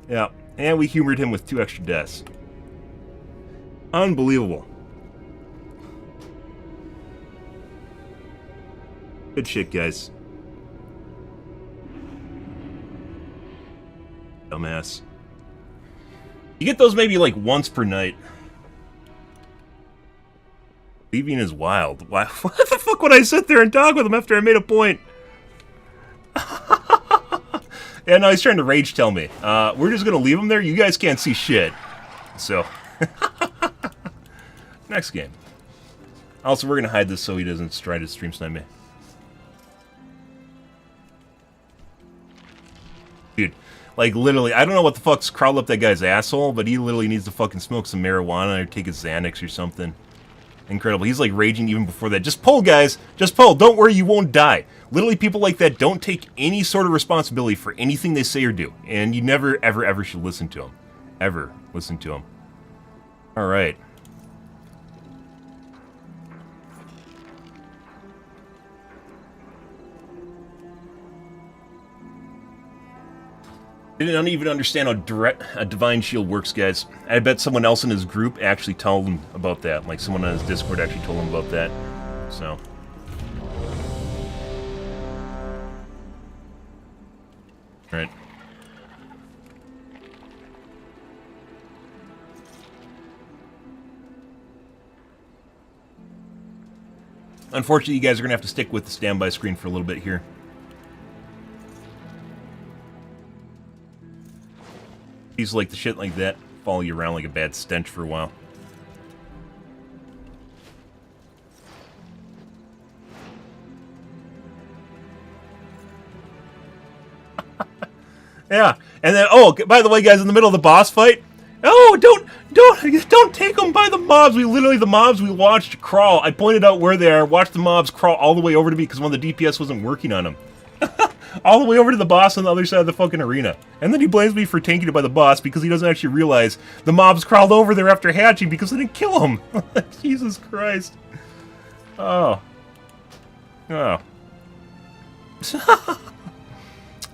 Yeah, and we humored him with 2 extra deaths. Unbelievable. Good shit, guys. Dumbass. You get those maybe like once per night. Leaving is wild. Why? What the fuck would I sit there and talk with him after I made a point? Yeah, no, he's trying to rage tell me. We're just gonna leave him there. You guys can't see shit. So, next game. Also, we're gonna hide this so he doesn't try to stream snipe me. Dude, like literally, I don't know what the fuck's crawled up that guy's asshole, but he literally needs to fucking smoke some marijuana or take his Xanax or something. Incredible. He's like raging even before that. Just pull, guys. Just pull. Don't worry, you won't die. Literally, people like that don't take any sort of responsibility for anything they say or do. And you never, ever, ever should listen to them. Ever listen to them. Alright. I didn't even understand how a Divine Shield works, guys. I bet someone else in his group actually told him about that. Like, someone on his Discord actually told him about that. So. Right. Unfortunately, you guys are going to have to stick with the standby screen for a little bit here. He's like the shit like that follow you around like a bad stench for a while. Yeah, and then by the way, guys, in the middle of the boss fight, don't take them by the mobs. The mobs we watched crawl. I pointed out where they are. Watched the mobs crawl all the way over to me because one of the DPS wasn't working on them. All the way over to the boss on the other side of the fucking arena. And then he blames me for tanking it by the boss because he doesn't actually realize the mobs crawled over there after hatching because they didn't kill him. Jesus Christ. Oh. Oh.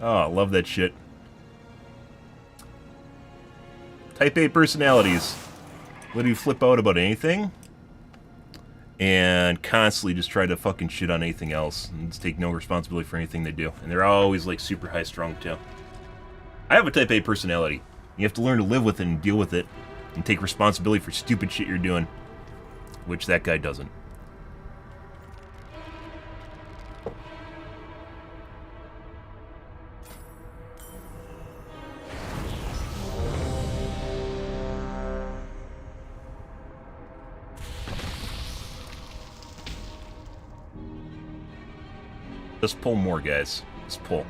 Oh, I love that shit. Type A personalities. Let you flip out about anything. And constantly just try to fucking shit on anything else. And just take no responsibility for anything they do. And they're always like super high strung too. I have a type A personality. You have to learn to live with it and deal with it. And take responsibility for stupid shit you're doing. Which that guy doesn't. Just pull more, guys. Just pull.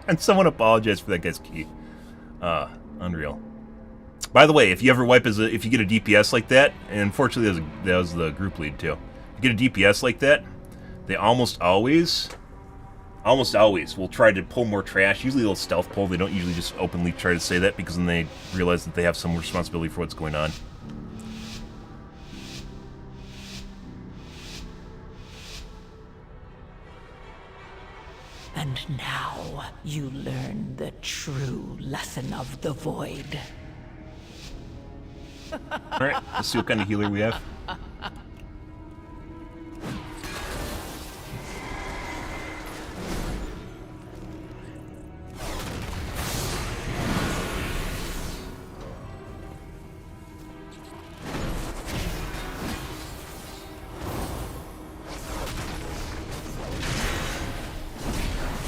And someone apologized for that guy's key. Unreal. By the way, if you ever wipe if you get a DPS like that, and unfortunately that was the group lead too. If you get a DPS like that, they almost always will try to pull more trash. Usually they'll stealth pull. They don't usually just openly try to say that because then they realize that they have some responsibility for what's going on. And now you learn the true lesson of the Void. Alright, let's see what kind of healer we have.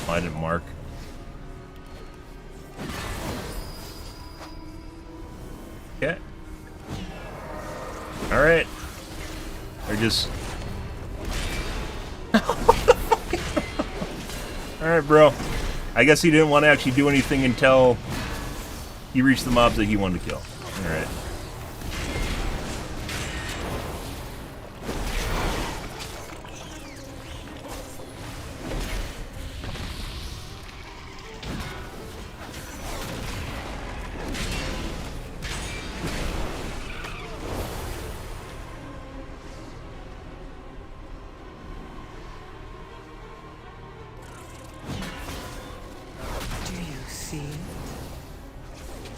Oh, I didn't mark. Okay. Alright. They're just... Alright, bro. I guess he didn't want to actually do anything until he reached the mobs that he wanted to kill. Alright.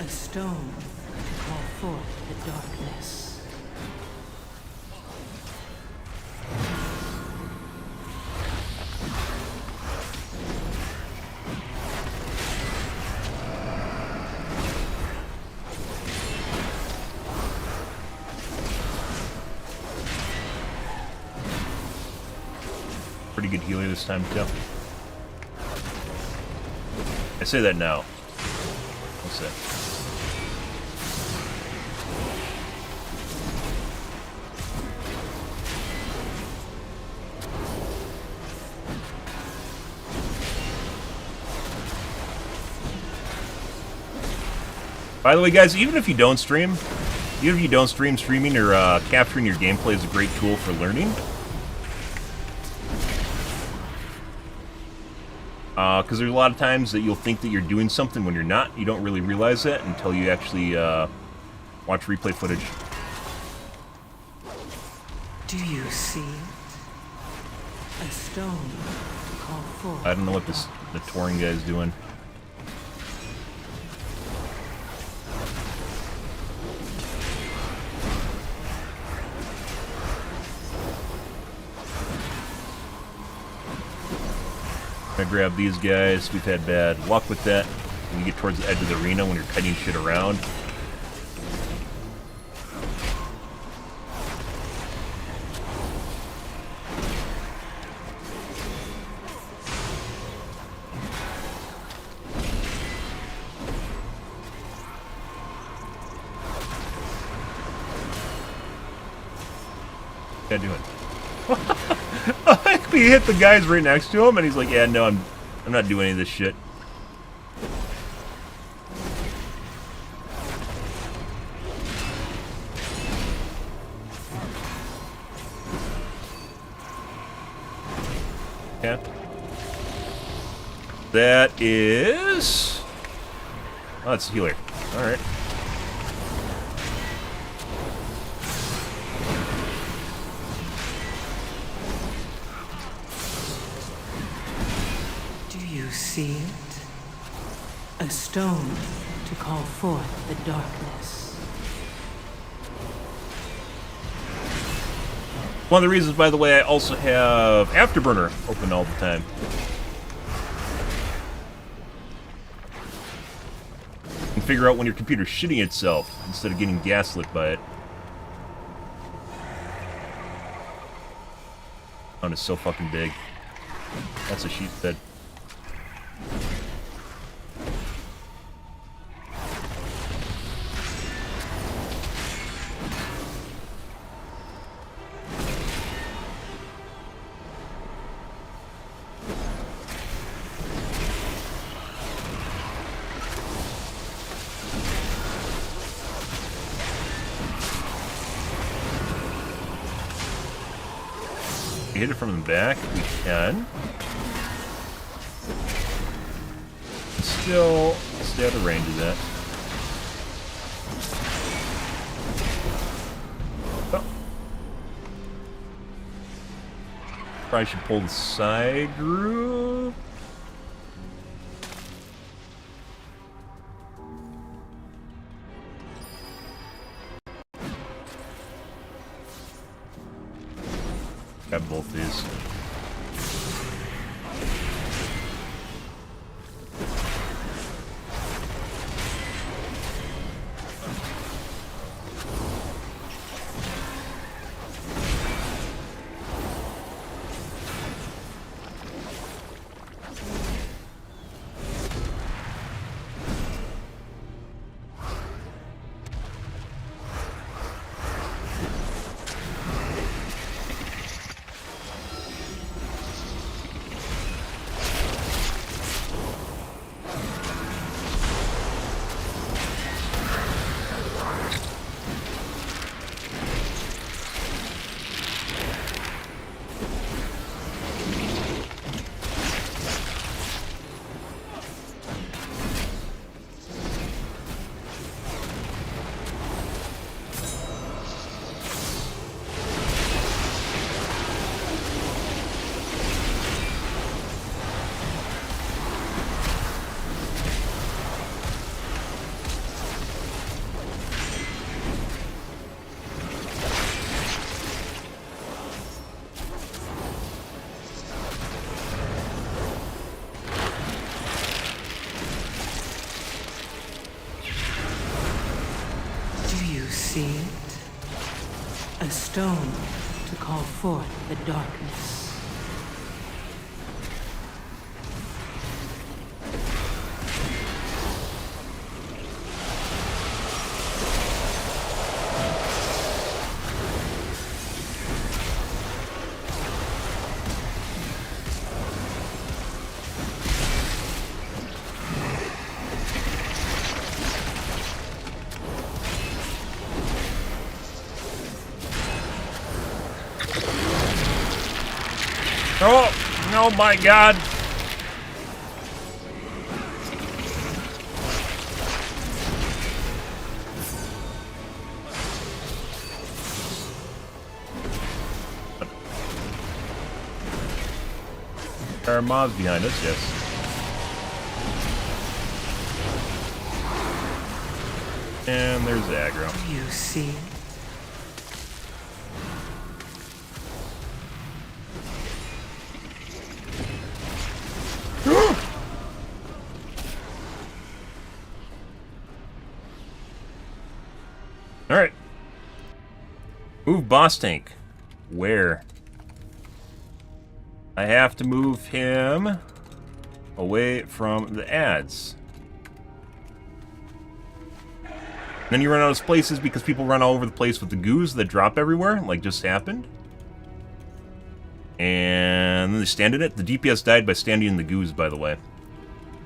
A stone to call forth the darkness. Pretty good healer this time, too. I say that now. What's that? By the way, guys, even if you don't stream, streaming or capturing your gameplay is a great tool for learning. Because there's a lot of times that you'll think that you're doing something when you're not. You don't really realize that until you actually watch replay footage. Do you see it? A stone to call forth. I don't know what the touring guy is doing. I grab these guys. We've had bad luck with that. When you get towards the edge of the arena, when you're cutting shit around. What's that doing? He hit the guys right next to him, and he's like, "Yeah, no, I'm not doing any of this shit." Yeah. That is... Oh, it's a healer. Alright. See it? A stone to call forth the darkness. One of the reasons, by the way, I also have Afterburner open all the time. You can figure out when your computer's shitting itself instead of getting gaslit by it. That is so fucking big. That's a sheep's bed. Hit it from the back, we can. Still stay out of range of that. Oh. Probably should pull the side group. Grab both these. See it? A stone to call forth the darkness. Oh my god! There are mobs behind us, yes. And there's the aggro. Do you see? Alright. Move boss tank. Where? I have to move him away from the ads. Then you run out of places because people run all over the place with the goos that drop everywhere, like just happened. And then they stand in it. The DPS died by standing in the goos, by the way.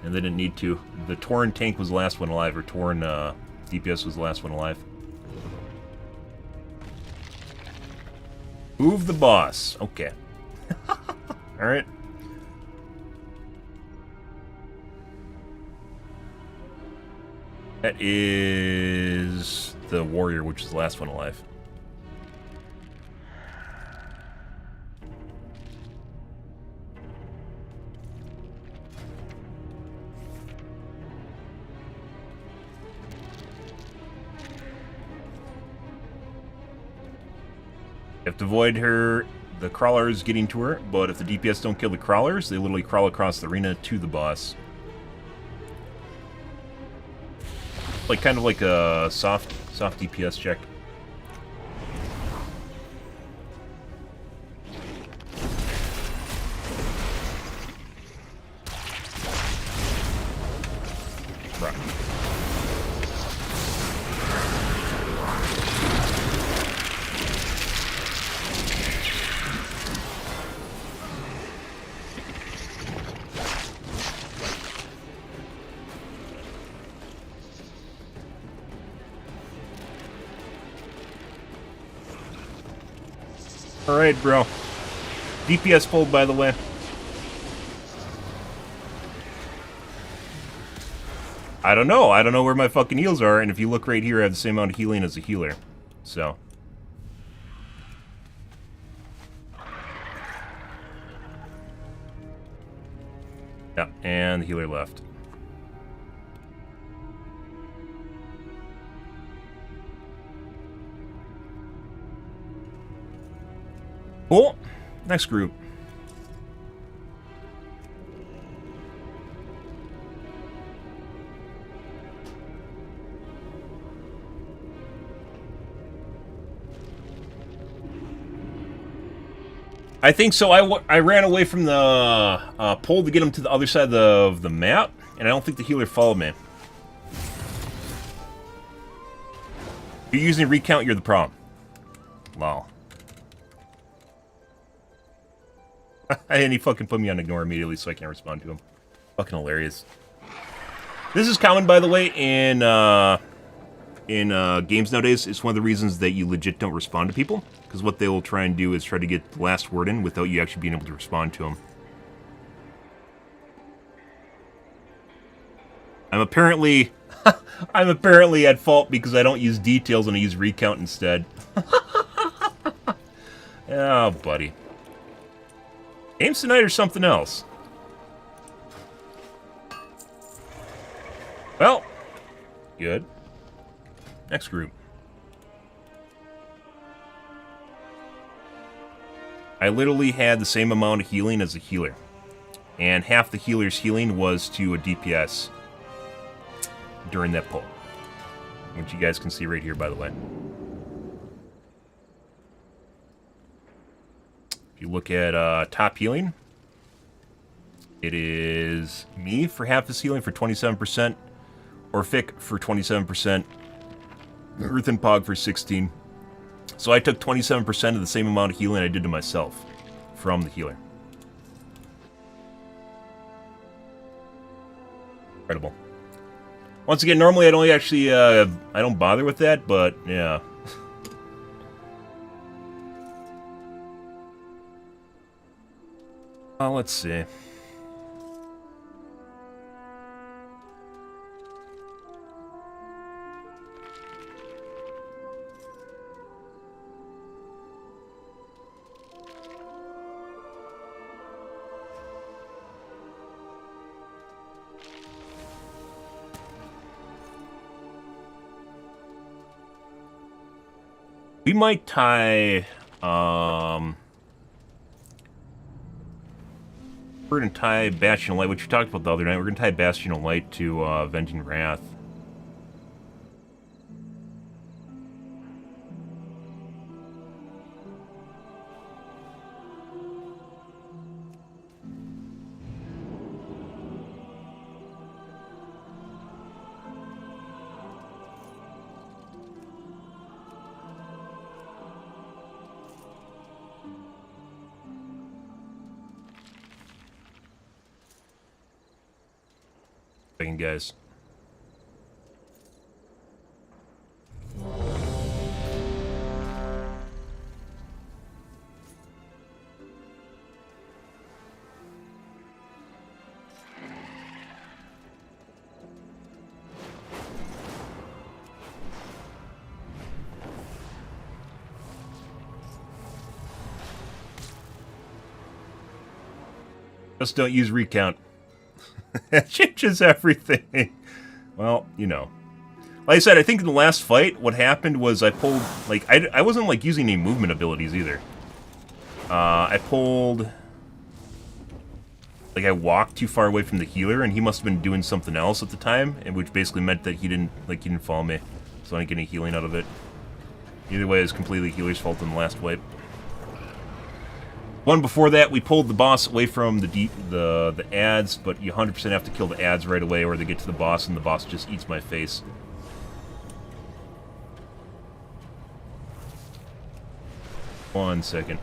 And they didn't need to. The Tauren tank was the last one alive, or Tauren DPS was the last one alive. Move the boss. Okay. Alright. That is the warrior, which is the last one alive. You have to avoid her, the crawlers getting to her, but if the DPS don't kill the crawlers, they literally crawl across the arena to the boss. Like kind of like a soft DPS check. Right. Alright, bro. DPS pulled, by the way. I don't know. I don't know where my fucking heals are, and if you look right here, I have the same amount of healing as a healer. So. Yeah, and the healer left. Cool. Next group. I think so. I ran away from the pole to get him to the other side of the map, and I don't think the healer followed me. If you're using recount, you're the problem. Lol. And he fucking put me on ignore immediately, so I can't respond to him. Fucking hilarious. This is common, by the way, in games nowadays. It's one of the reasons that you legit don't respond to people. Because what they will try and do is try to get the last word in without you actually being able to respond to them. I'm apparently at fault because I don't use details and I use recount instead. Oh, buddy. Games tonight or something else? Well, good. Next group. I literally had the same amount of healing as a healer. And half the healer's healing was to a DPS during that pull. Which you guys can see right here, by the way. If you look at top healing, it is me for half his healing for 27%, Orphic for 27%, Earth and Pog for 16%. So I took 27% of the same amount of healing I did to myself from the healer. Incredible. Once again, normally I don't actually, I don't bother with that, but yeah. Let's see. We might tie, we're going to tie Bastion of Light, which we talked about the other night. We're going to tie Bastion of Light to Venting Wrath. Guys. Just don't use recount. That changes everything. Well, you know. Like I said, I think in the last fight, what happened was I pulled, like, I wasn't, like, using any movement abilities either. I pulled, like, I walked too far away from the healer, and he must have been doing something else at the time, and which basically meant that he didn't follow me, so I didn't get any healing out of it. Either way, it was completely healer's fault in the last wipe. One before that, we pulled the boss away from the ads, but you 100% have to kill the ads right away or they get to the boss and the boss just eats my face. One second.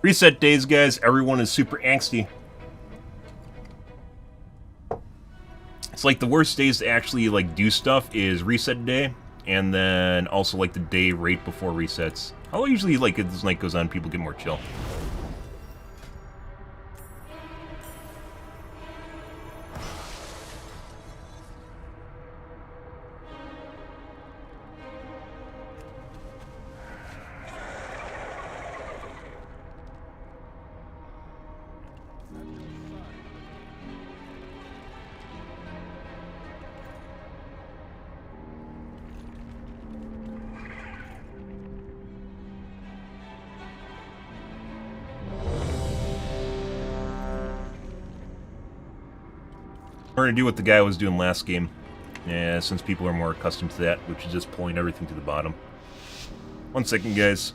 Reset days, guys. Everyone is super angsty. It's like the worst days to actually like do stuff is reset day, and then also like the day right before resets. I'll usually like as the night goes on, people get more chill. We're going to do what the guy was doing last game. Yeah, since people are more accustomed to that, which is just pulling everything to the bottom. 1 second, guys.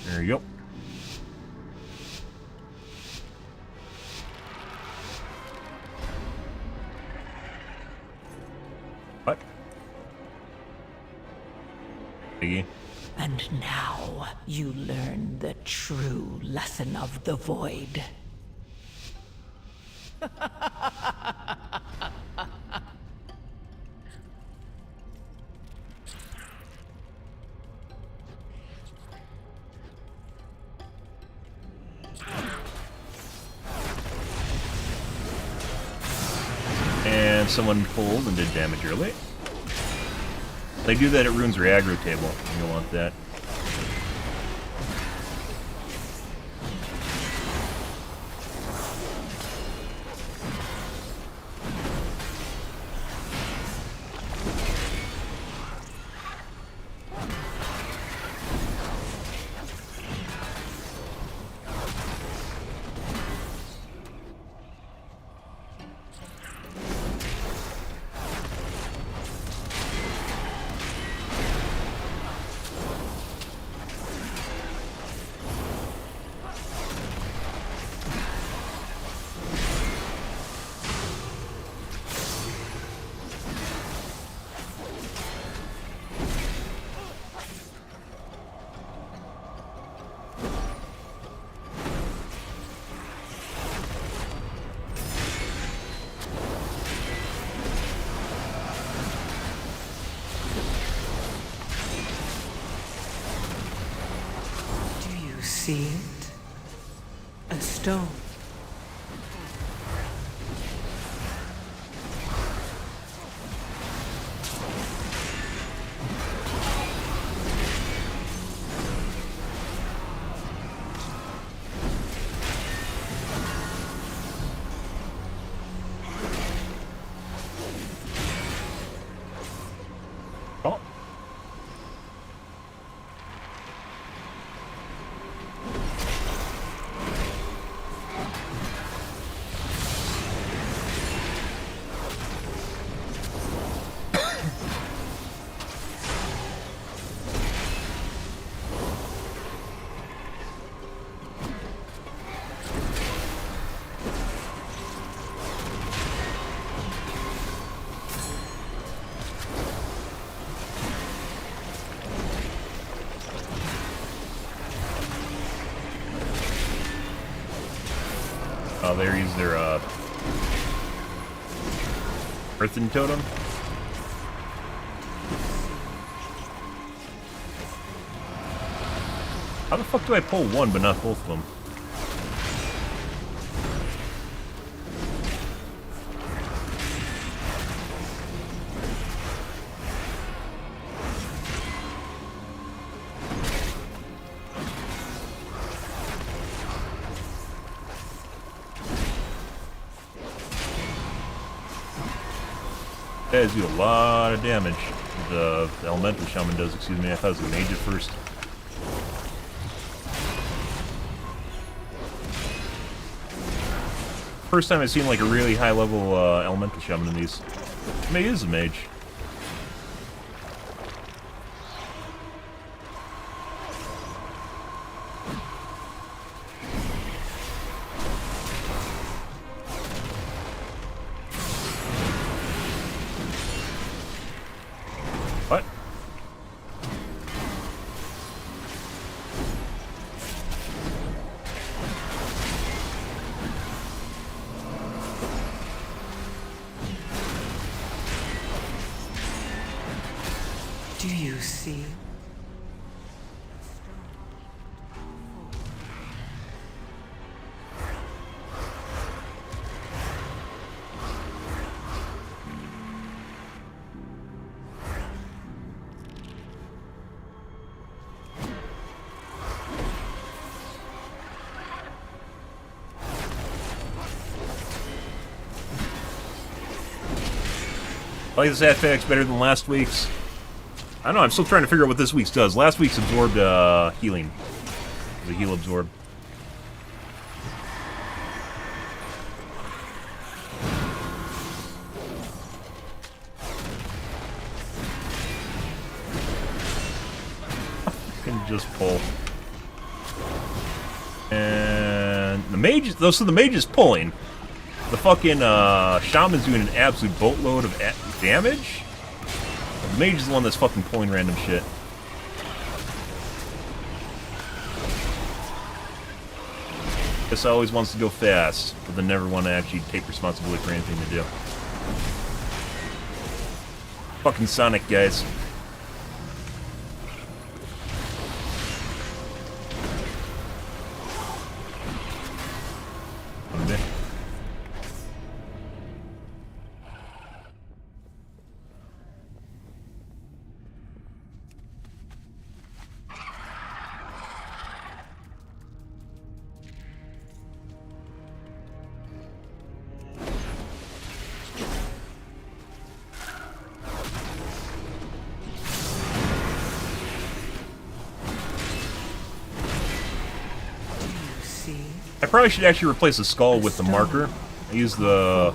There you go. What? Piggy. And now you learn the true lesson of the void. And someone pulled and did damage early. They do that, it ruins your aggro table. You don't want that. See it? A stone. Oh. Oh, there is their earthen totem. How the fuck do I pull one but not both of them? Guys do a lot of damage. The elemental shaman does, excuse me. I thought it was a mage at first. First time I've seen like a really high level elemental shaman in these. Maybe it is a mage. What? Do you see? I like this FX better than last week's. I don't know, I'm still trying to figure out what this week's does. Last week's absorbed healing. The heal absorb. Can just pull. And the mage, so the mage is pulling. The fucking shaman's doing an absolute boatload of damage. The mage is the one that's fucking pulling random shit. Guess I always wants to go fast, but then never want to actually take responsibility for anything to do. Fucking Sonic, guys. I probably should actually replace the skull with the marker. I use the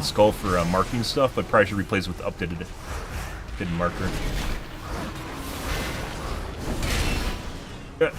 skull for marking stuff, but probably should replace it with the updated marker. Yeah.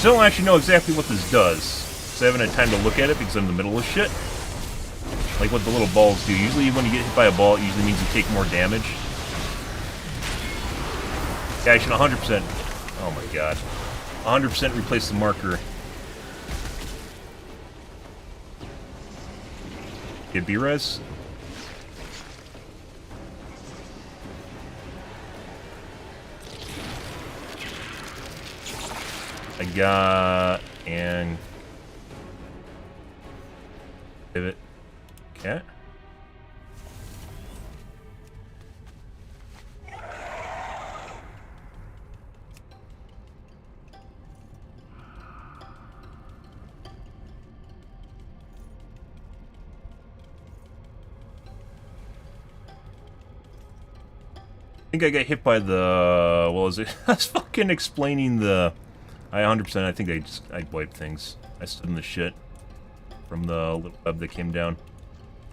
Still don't actually know exactly what this does, so I haven't had time to look at it because I'm in the middle of shit. Like what the little balls do. Usually when you get hit by a ball, it usually means you take more damage. Yeah, I should 100%... Oh my god. 100% replace the marker. Get B-res? I got... and... pivot. Cat? I think I got hit by the... what was it? I was fucking explaining the... I 100%, I think I wiped things. I stood in the shit from the little web that came down.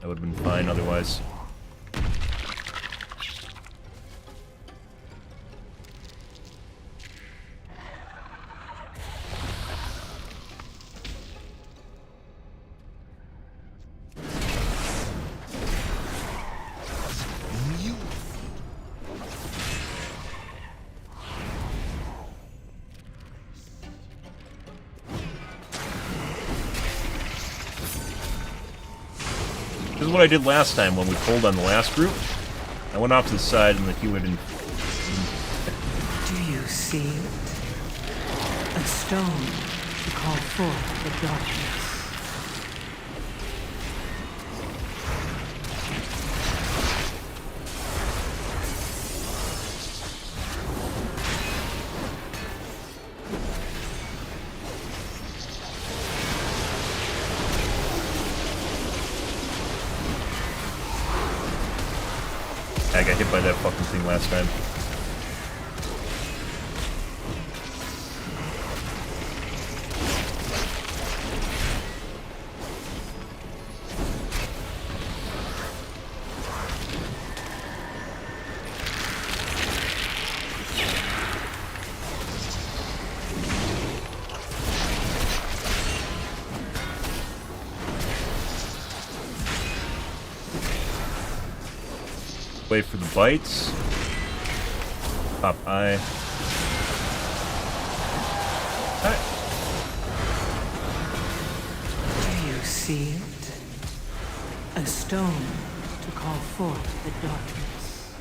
I would have been fine otherwise. This is what I did last time when we pulled on the last group. I went off to the side and he went in. Do you see it? A stone to call forth the darkness. I got hit by that fucking thing last time. Wait for the bites. Pop eye. Alright. Do you see it? A stone to call forth the darkness.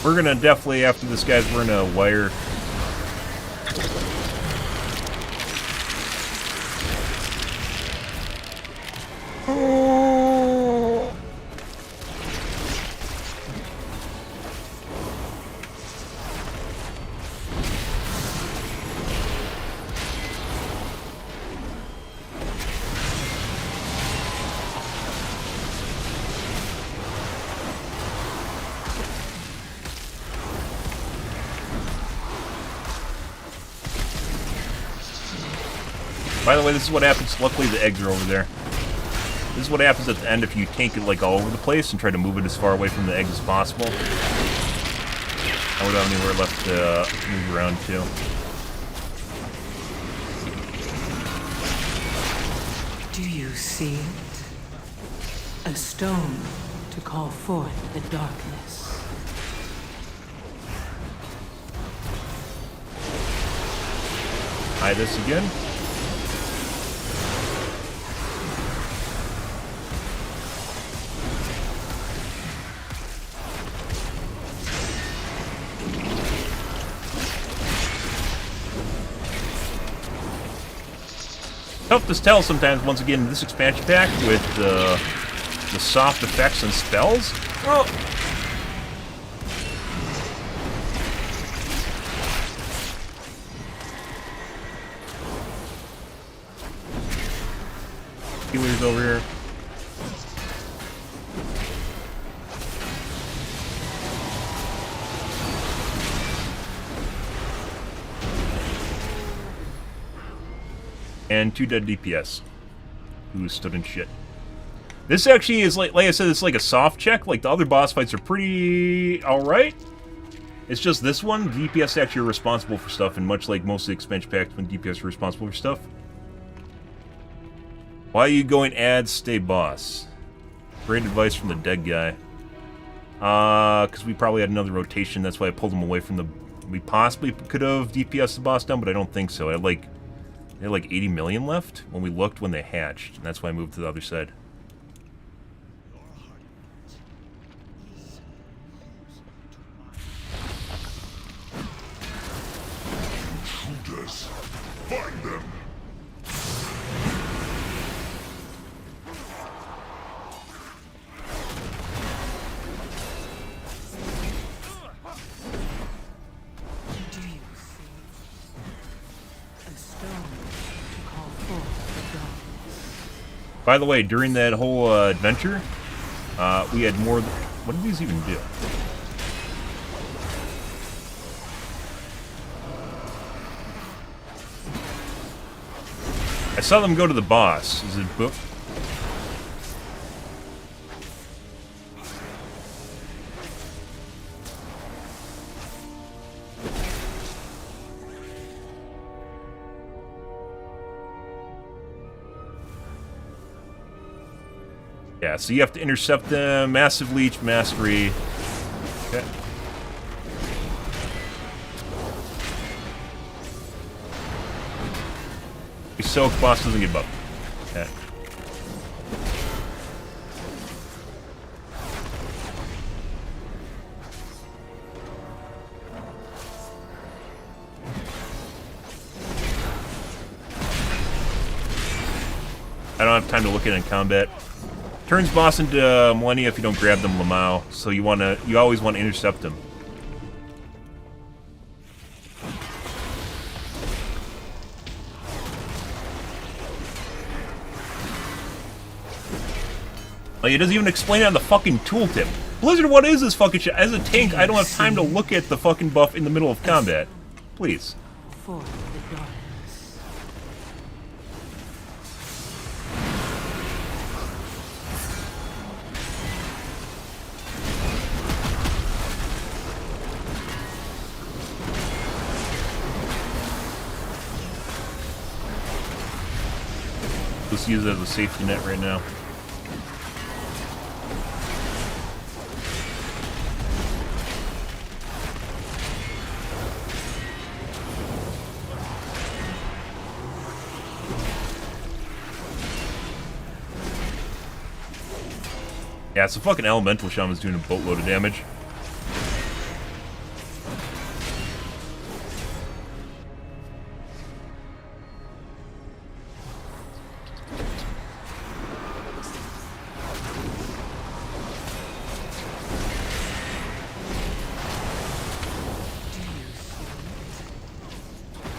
We're gonna definitely, after this guy's, we're gonna wire. By the way, this is what happens. Luckily, the eggs are over there. This is what happens at the end if you tank it like all over the place and try to move it as far away from the eggs as possible. I don't have anywhere left to move around to. Do you see it? A stone to call forth the darkness. Hide this again. Tough to tell sometimes, once again, this expansion pack with the soft effects and spells. Oh. Healers over here. And 2 dead DPS who stood in shit. This actually is like I said, it's like a soft check. Like the other boss fights are pretty alright. It's just this one, DPS actually are responsible for stuff, and much like most of the expansion packs when DPS are responsible for stuff. Why are you going ads, stay boss? Great advice from the dead guy. Because we probably had another rotation, that's why I pulled him away from the... We possibly could have DPS the boss down, but I don't think so. I had like 80 million left when we looked when they hatched, and that's why I moved to the other side. Intruders, find them! By the way, during that whole adventure, we had more... What did these even do? I saw them go to the boss. Is it book? Yeah, so you have to intercept them. Massive Leech, Mastery. Okay. Soak, boss doesn't get buffed. Okay. I don't have time to look at it in combat. Turns boss into Millennia if you don't grab them Lamau, so you always want to intercept them. Like, it doesn't even explain it on the fucking tooltip. Blizzard, what is this fucking shit? As a tank, I don't have time to look at the fucking buff in the middle of combat. Please. For the darkness. Let's use it as a safety net right now. Yeah, so fucking Elemental Shaman's doing a boatload of damage.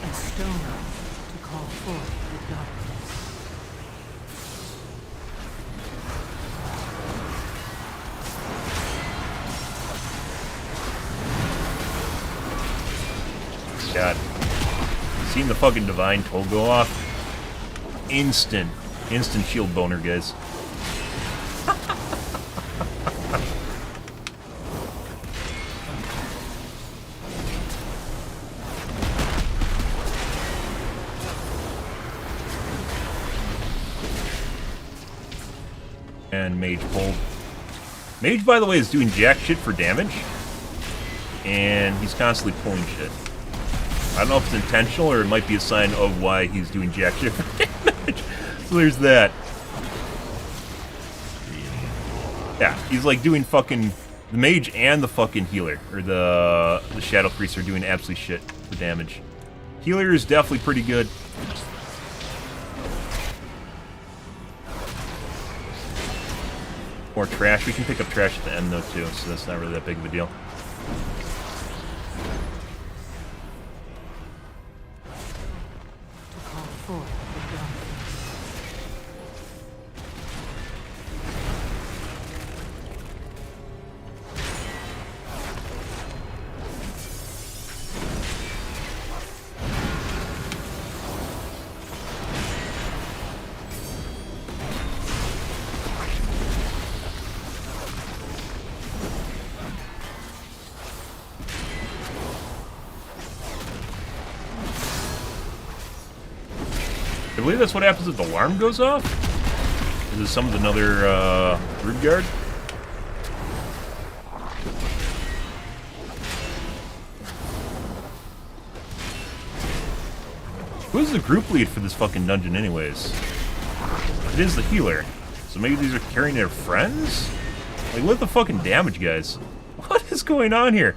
A stone to call forth the darkness. God. Seen the fucking Divine Toll go off? Instant shield boner, guys. And Mage pulled. Mage, by the way, is doing jack shit for damage. And he's constantly pulling shit. I don't know if it's intentional or it might be a sign of why he's doing jack shit for damage. So there's that. Yeah, he's like doing fucking... The mage and the fucking healer, or the shadow priest are doing absolutely shit for damage. Healer is definitely pretty good. More trash. We can pick up trash at the end though too, so that's not really that big of a deal. I believe that's what happens if the alarm goes off. Is it summoned another brood guard? Who's the group lead for this fucking dungeon anyways? It is the healer. So maybe these are carrying their friends? Like, look at the fucking damage, guys. What is going on here?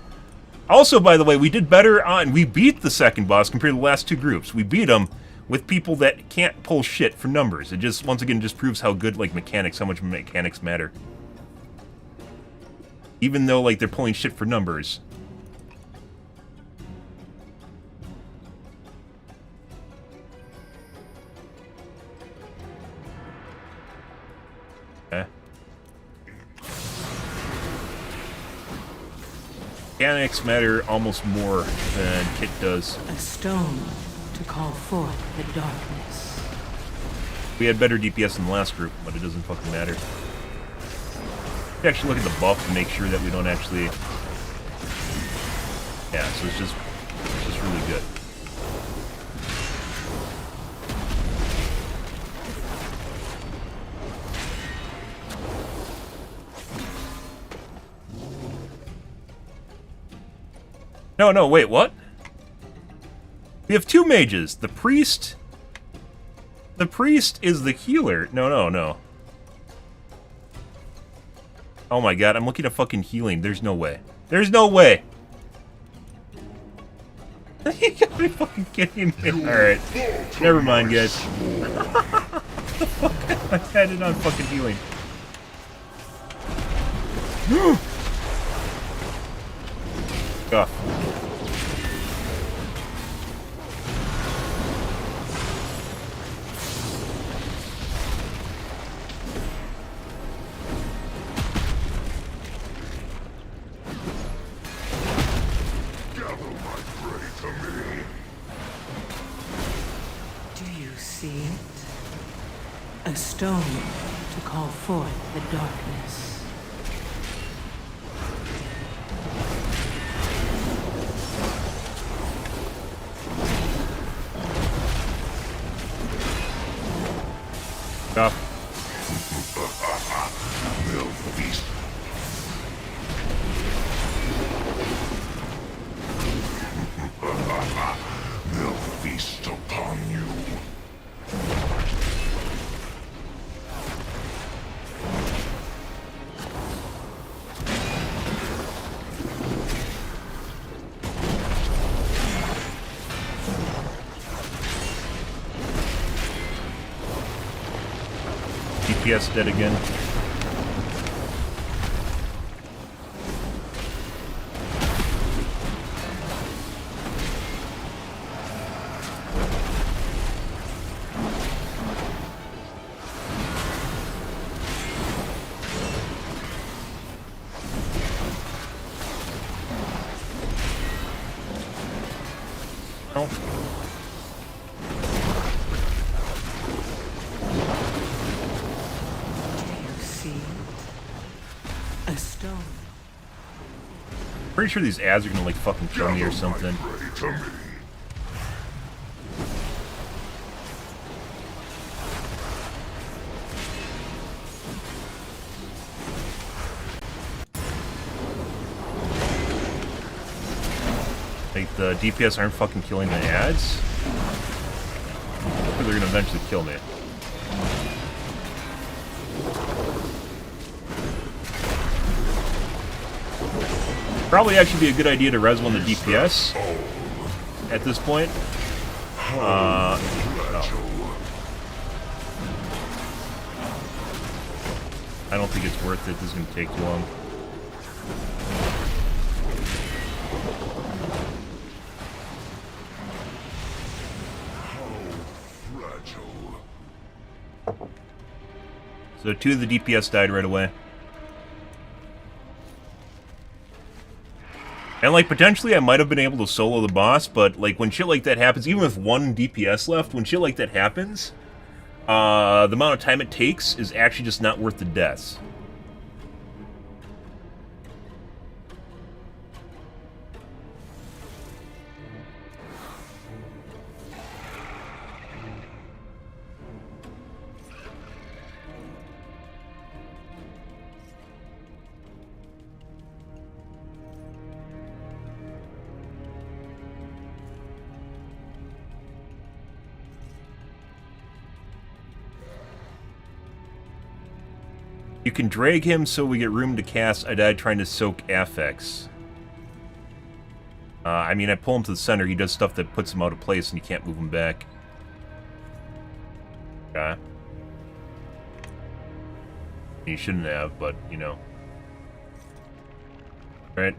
Also, by the way, we did better on... We beat the second boss compared to the last two groups. We beat them with people that can't pull shit for numbers. It just, once again, just proves how good, like, mechanics, how much mechanics matter. Even though, like, they're pulling shit for numbers. Okay. Mechanics matter almost more than kit does. A stone to call forth the darkness. We had better DPS in the last group, but it doesn't fucking matter. We actually look at the buff to make sure that we don't actually... Yeah, so it's just really good. No, wait, what? We have two mages. The priest... The priest is the healer. No. Oh my god, I'm looking at fucking healing. There's no way. There's no way! You gotta be fucking kidding me. Alright. Never mind, guys. I had it on fucking healing. Ugh. Gather my prey to me. Do you see it? A stone to call forth the darkness. Stop. They'll feast. They'll feast upon you. DPS dead again. Oh. A stone. Pretty sure these ads are gonna like fucking kill me or something. Prey to me. Like the DPS aren't fucking killing the ads? Or they're gonna eventually kill me. Probably actually be a good idea to res one the DPS at this point. No. I don't think it's worth it. This is going to take too long. So 2 of the DPS died right away. And, like, potentially I might have been able to solo the boss, but, like, when shit like that happens, even with 1 DPS left, when shit like that happens, the amount of time it takes is actually just not worth the deaths. You can drag him so we get room to cast. I died trying to soak affects. I mean, I pull him to the center. He does stuff that puts him out of place and you can't move him back. Okay. You shouldn't have, but, you know. Right?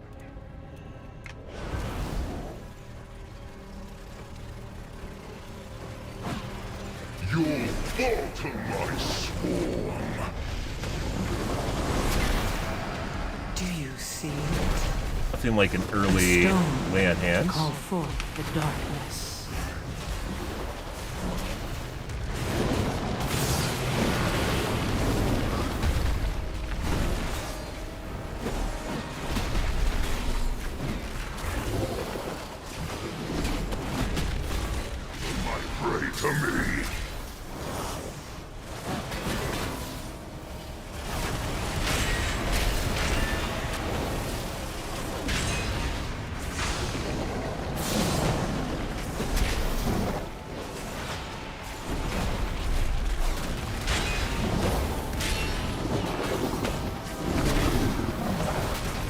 You'll fall to my swarm. Do you see Nothing like an early stone lay on to hands. call forth the darkness? Prey to me.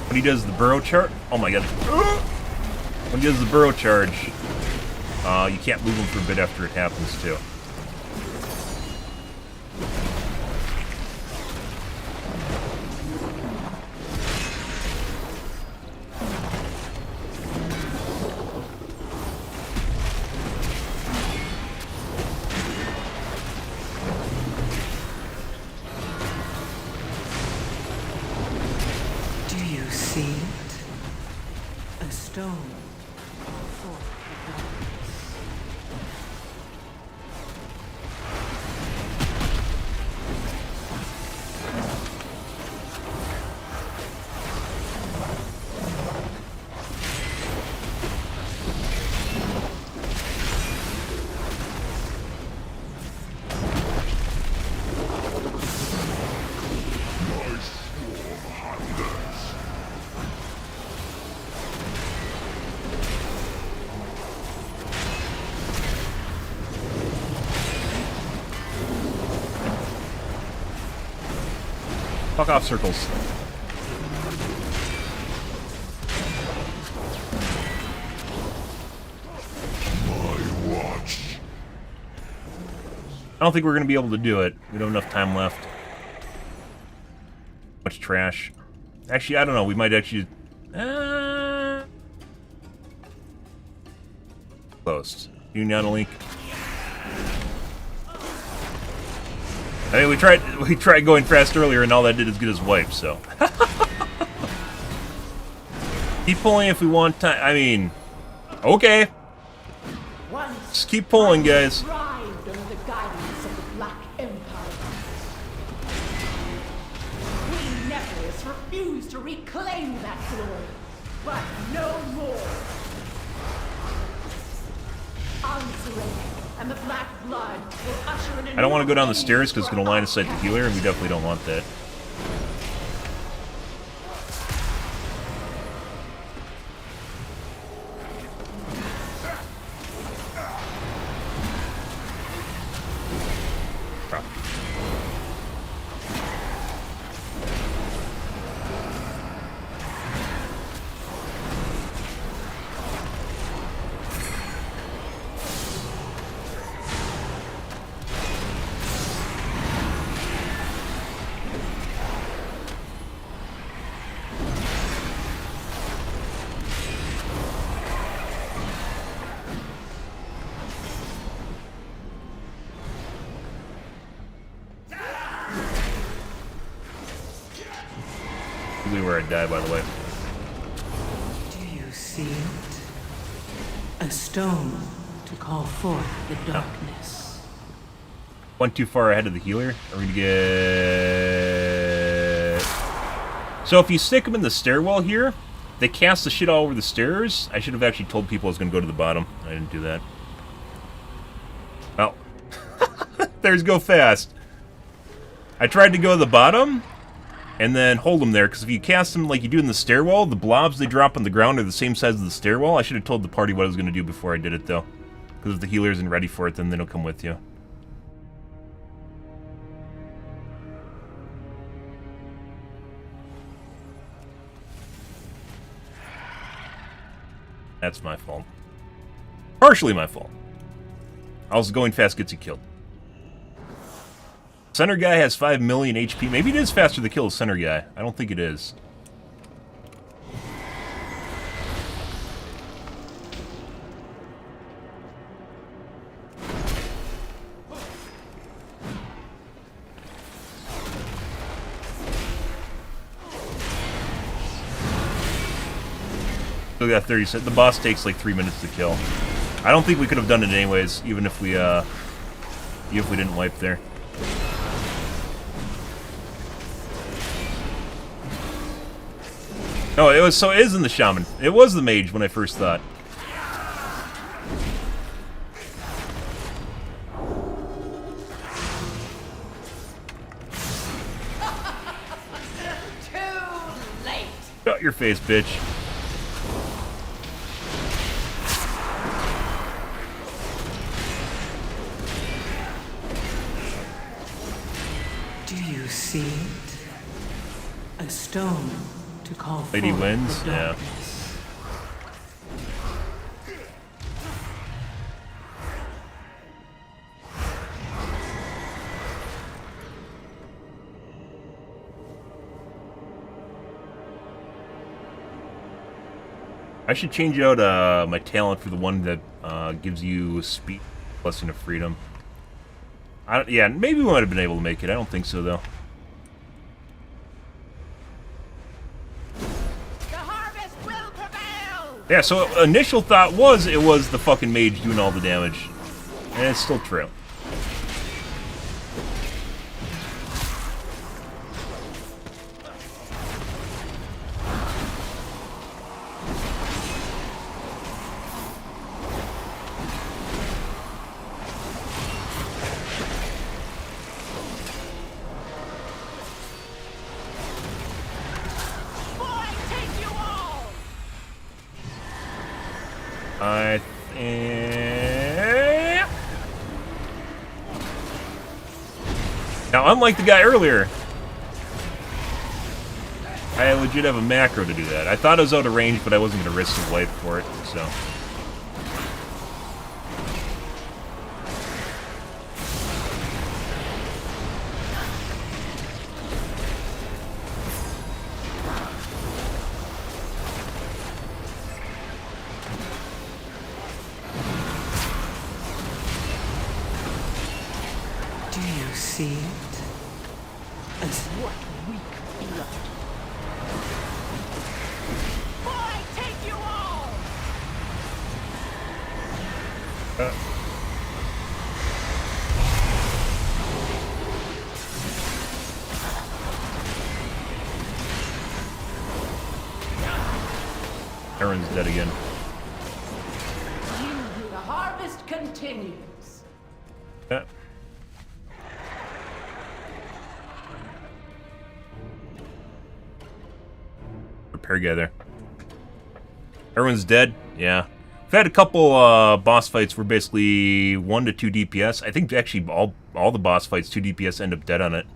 When he does the burrow charge, oh my god! When he does the burrow charge, you can't move him for a bit after it happens too. Fuck off, circles. I don't think we're going to be able to do it. We don't have enough time left. Much trash. Actually, I don't know. We might actually... Close. Union link. I mean, we tried going fast earlier, and all that did is get us wiped, so... Keep pulling if we want time. I mean... Okay. Just keep pulling, guys. Thrived under the guidance of the Black Empire. We Nephilists refuse to reclaim that glory, but no more. Answer it, and the Black Blood will usher in a I don't want to new go down the age stairs because it's for going to line our of sight the cast. healer, and we definitely don't want that. Where I die, by the way. Do you see it? A stone to call forth the darkness. Went too far ahead of the healer. Are we gonna get... So if you stick them in the stairwell here, they cast the shit all over the stairs. I should have actually told people I was gonna go to the bottom. I didn't do that. Well, there's go fast. I tried to go to the bottom, and then hold them there, because if you cast them like you do in the stairwell, the blobs they drop on the ground are the same size as the stairwell. I should have told the party what I was going to do before I did it, though. Because if the healer isn't ready for it, then they don't come with you. That's my fault. Partially my fault. Also, going fast gets you killed. Center guy has 5 million HP. Maybe it is faster to kill a center guy. I don't think it is. Still got 30 seconds. The boss takes like 3 minutes to kill. I don't think we could have done it anyways, even if we didn't wipe there. No, it is in the shaman. It was the mage when I first thought. Too late. Shut your face, bitch. Do you see it? A stone to call Lady forth wins? the Yeah. darkness. I should change out my talent for the one that gives you speed, blessing of freedom. Yeah, maybe we might have been able to make it. I don't think so, though. The harvest will prevail. Yeah, so initial thought was it was the fucking mage doing all the damage. And it's still true. I think... Now, unlike the guy earlier, I legit have a macro to do that. I thought I was out of range, but I wasn't going to risk the life for it, so... Do you see it? As What weak blood. Boy, take you all! Aaron's dead again. the harvest continues. Yeah. Repair guy there. Everyone's dead? Yeah. We've had a couple boss fights where basically 1 to 2 DPS. I think actually all the boss fights 2 DPS end up dead on it.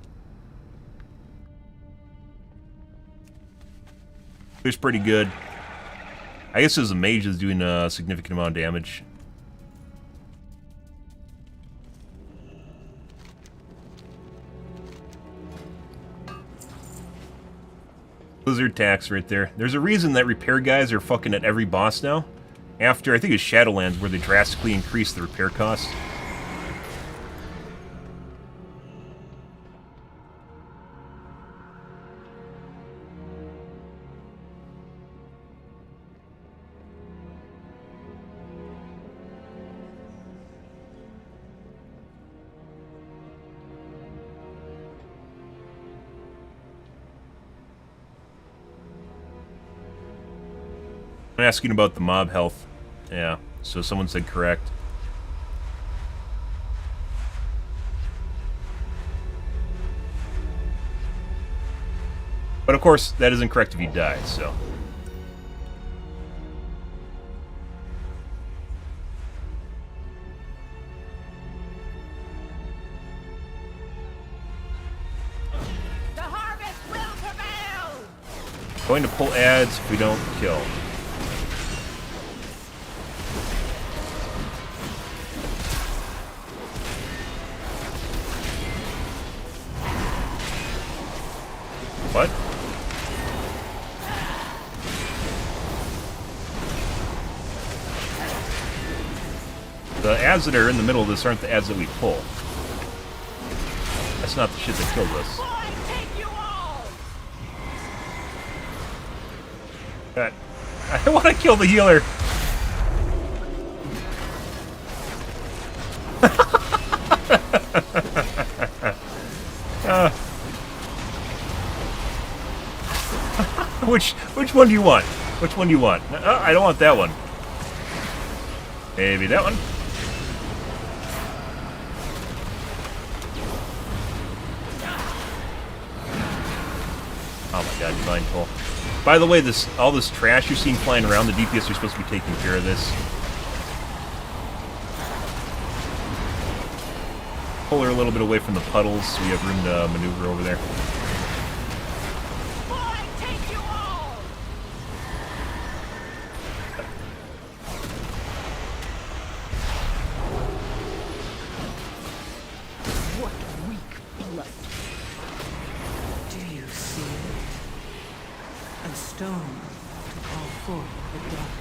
It was pretty good. I guess it was a mage that's doing a significant amount of damage. Blizzard tax right there. There's a reason that repair guys are fucking at every boss now. After, I think it's Shadowlands, where they drastically increased the repair cost. I'm asking about the mob health. Yeah, so someone said correct. But of course, that isn't correct if you die, so... The harvest will prevail! Going to pull ads if we don't kill. What? The ads that are in the middle of this aren't the ads that we pull. That's not the shit that killed us. Boy, take you all! I want to kill the healer. Which one do you want? Which one do you want? I don't want that one. Maybe that one. Oh my god, divine pull. By the way, all this trash you're seeing flying around, the DPS are supposed to be taking care of this. Pull her a little bit away from the puddles so we have room to maneuver over there. Boy, take you all! What weak blood. Do you see it? A stone to call forth the darkness.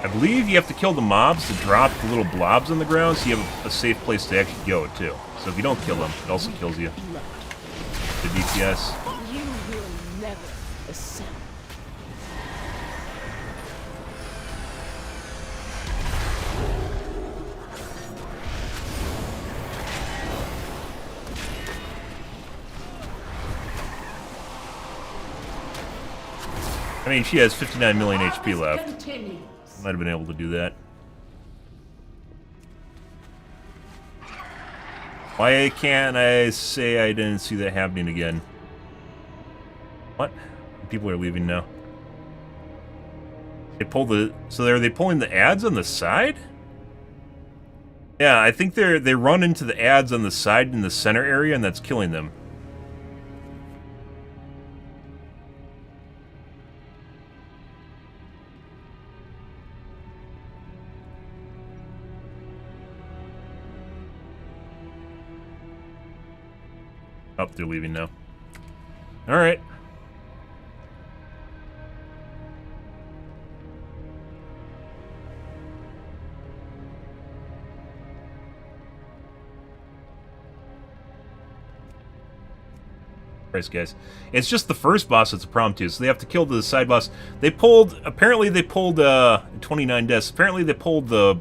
I believe you have to kill the mobs to drop the little blobs on the ground so you have a safe place to actually go, too. So if you don't kill them, it also kills you. The DPS. You will never ascend. I mean, she has 59 million HP left. Continues. Might have been able to do that. Why can't I say I didn't see that happening again? What? People are leaving now. They pull the... So are they pulling the ads on the side? Yeah, I think they run into the ads on the side in the center area, and that's killing them. Oh, they're leaving now. Alright. Christ, guys. It's just the first boss that's a problem too, so they have to kill the side boss. Apparently they pulled 29 deaths. Apparently they pulled the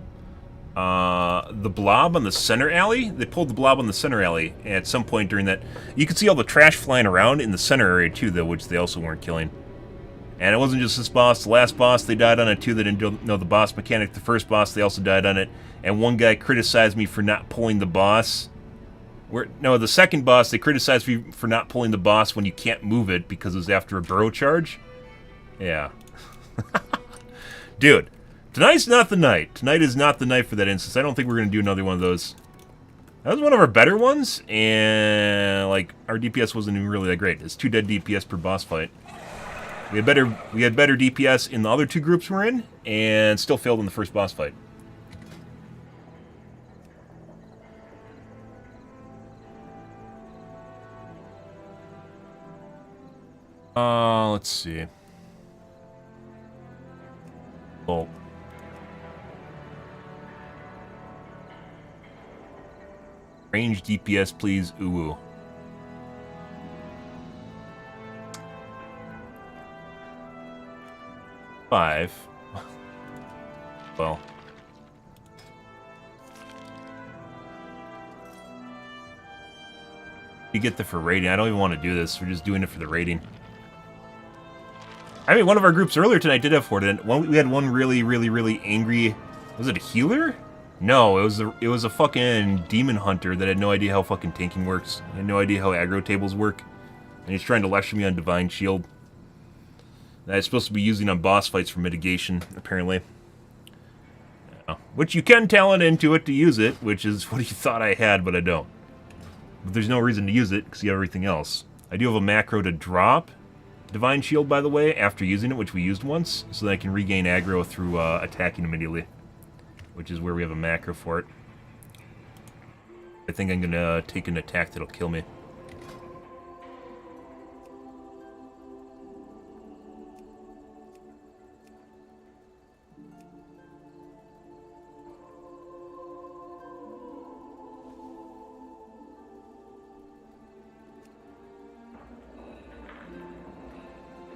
blob on the center alley. They pulled the blob on the center alley at some point during that. You could see all the trash flying around in the center area too, though, which they also weren't killing. And it wasn't just this boss. The last boss, they died on it too. They didn't know the boss mechanic. The first boss, they also died on it. And one guy criticized me for not pulling the boss. No, the second boss, they criticized me for not pulling the boss when you can't move it because it was after a burrow charge. Yeah. Dude, tonight's not the night. Tonight is not the night for that instance. I don't think we're going to do another one of those. That was one of our better ones, and like our DPS wasn't even really that great. It's 2 dead DPS per boss fight. We had better DPS in the other 2 groups we're in, and still failed in the first boss fight. Let's see. Well, range DPS, please. Ooh. Five. Well. You get the for rating. I don't even want to do this. We're just doing it for the rating. I mean, one of our groups earlier tonight did have 4 dead. We had one really angry... Was it a healer? No, it was a fucking demon hunter that had no idea how fucking tanking works. Had no idea how aggro tables work. And he's trying to lecture me on Divine Shield. That I'm supposed to be using on boss fights for mitigation, apparently. Yeah. Which you can talent into it to use it, which is what you thought I had, but I don't. But there's no reason to use it, because you have everything else. I do have a macro to drop Divine Shield, by the way, after using it, which we used once, so that I can regain aggro through attacking immediately. Which is where we have a macro for it. I think I'm gonna take an attack that'll kill me.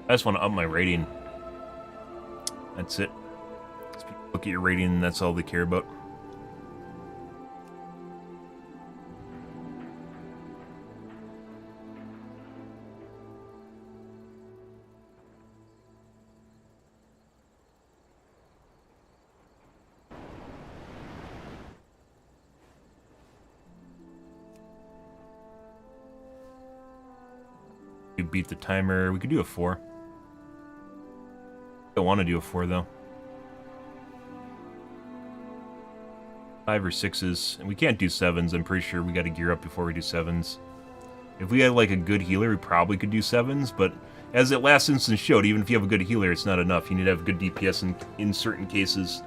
I just want to up my rating. That's it. Look at your rating, and that's all they care about. You beat the timer. We could do a 4. I don't want to do a 4 though. 5 or 6s, and we can't do 7s. I'm pretty sure we got to gear up before we do 7s. If we had like a good healer, we probably could do 7s, but as that last instance showed, even if you have a good healer, it's not enough. You need to have good DPS in certain cases.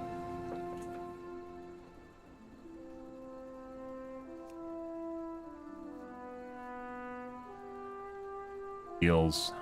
Heals.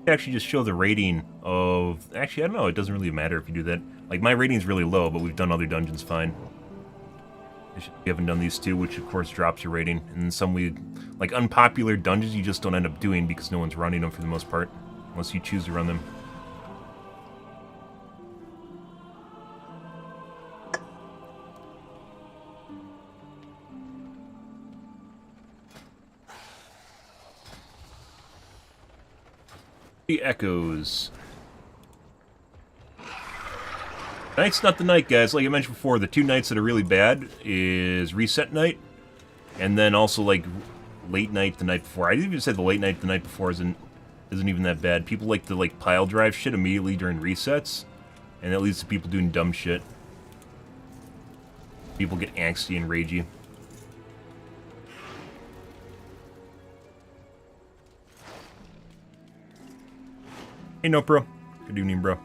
Actually just show the rating of... Actually, I don't know. It doesn't really matter if you do that. Like, my rating's really low, but we've done other dungeons fine. You haven't done these two, which of course drops your rating. And then some like unpopular dungeons you just don't end up doing because no one's running them for the most part. Unless you choose to run them. The echoes. Night's not the night, guys. Like I mentioned before, the two nights that are really bad is reset night, and then also like late night the night before. I even said the late night the night before isn't even that bad. People like to like pile drive shit immediately during resets, and that leads to people doing dumb shit. People get angsty and ragey. Hey, no, bro. Good evening, bro.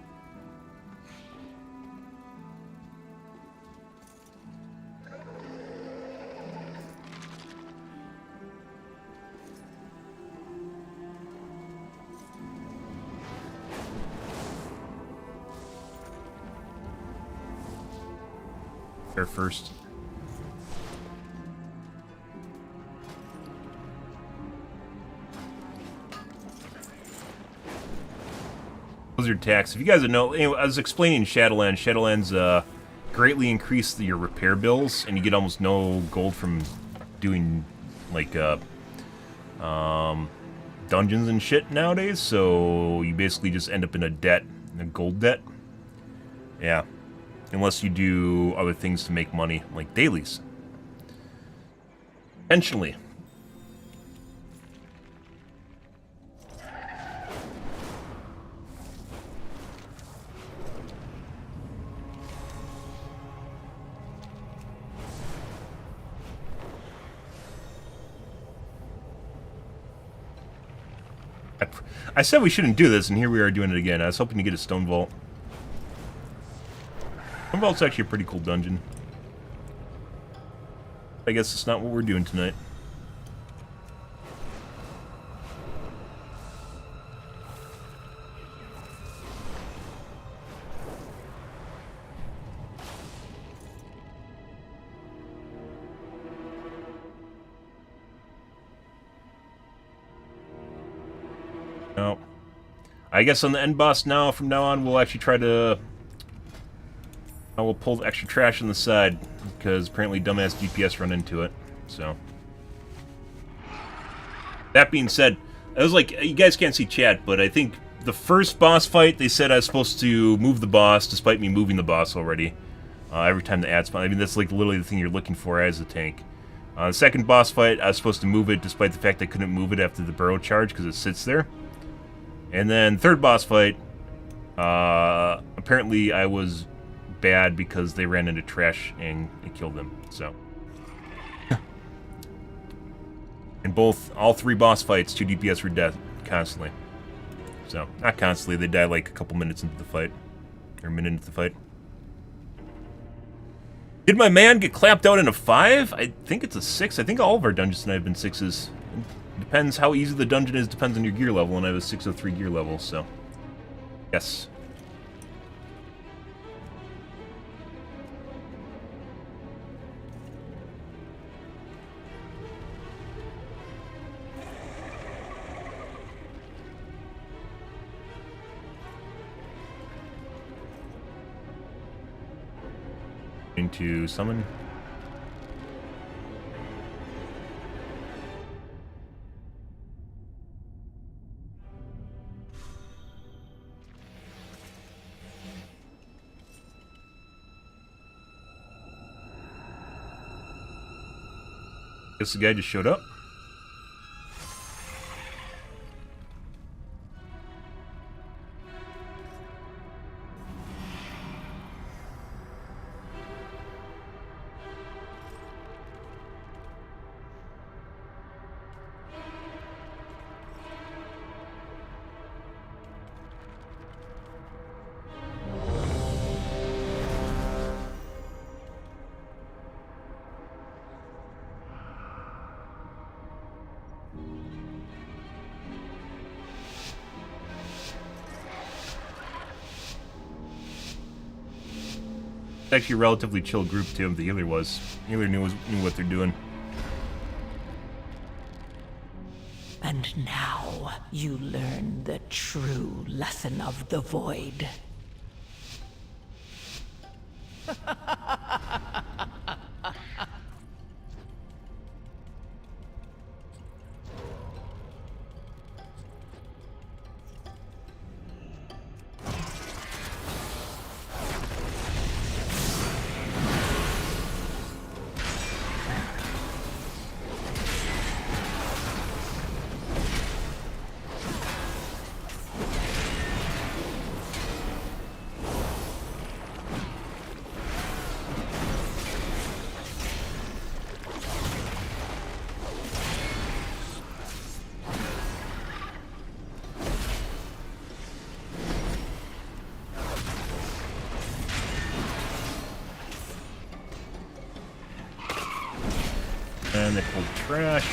There first. Blizzard tax. If you guys don't know, anyway, I was explaining Shadowlands. Shadowlands greatly increase your repair bills, and you get almost no gold from doing like dungeons and shit nowadays. So you basically just end up in a debt, a gold debt. Yeah, unless you do other things to make money, like dailies. Intentionally. I said we shouldn't do this, and here we are doing it again. I was hoping to get a Stone Vault. Stone Vault's actually a pretty cool dungeon. I guess it's not what we're doing tonight. No. I guess on the end boss now, from now on, we'll actually try to... I will pull the extra trash on the side, because apparently dumbass DPS run into it, so... That being said, I was like, you guys can't see chat, but I think the first boss fight, they said I was supposed to move the boss, despite me moving the boss already. Every time the ad spawn. I mean, that's like literally the thing you're looking for as a tank. The second boss fight, I was supposed to move it, despite the fact I couldn't move it after the burrow charge, because it sits there. And then third boss fight, apparently I was bad because they ran into trash and it killed them, so. In all three boss fights, 2 DPS were dead constantly. So, not constantly, they died like a couple minutes into the fight. Or a minute into the fight. Did my man get clapped out in a 5? I think it's a 6. I think all of our dungeons tonight have been 6s. Depends how easy the dungeon is, depends on your gear level, and I have a 603 gear level, so... Yes. Into summon. Guess the guy just showed up. It's actually a relatively chill group too. The healer was. The healer knew what they're doing. And now you learn the true lesson of the void. And they pulled trash.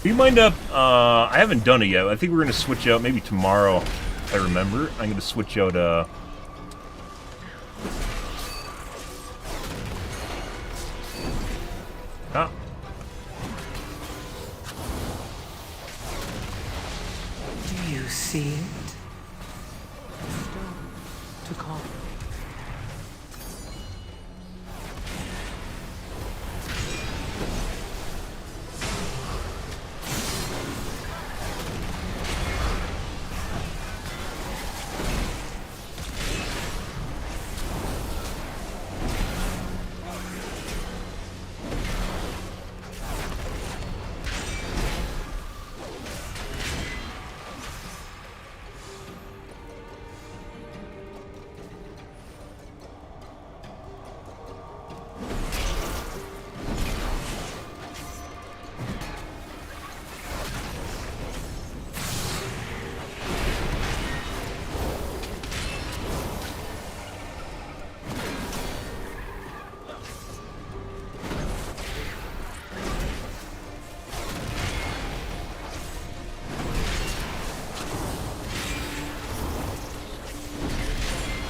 Do you mind up? I haven't done it yet. I think we're gonna switch out maybe tomorrow, if I remember. I'm gonna switch out Ah. Do you see it? A stone to call.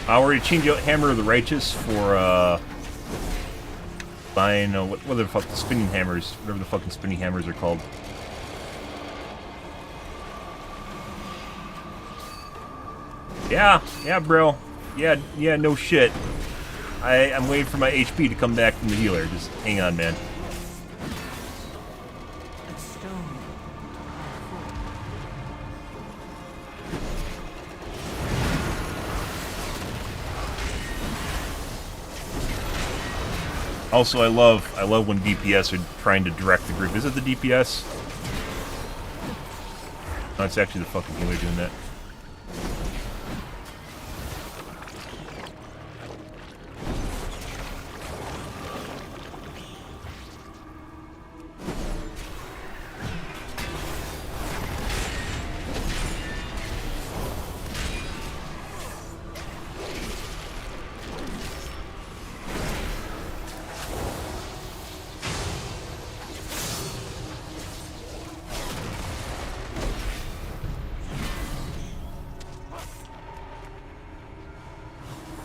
I already changed out Hammer of the Righteous for buying what the fuck, the spinning hammers, whatever the fucking spinning hammers are called. Yeah, bro. Yeah, no shit. I'm waiting for my HP to come back from the healer. Just hang on, man. A stone to call forth. Also, I love when DPS are trying to direct the group. Is it the DPS? No, it's actually the fucking healer doing that.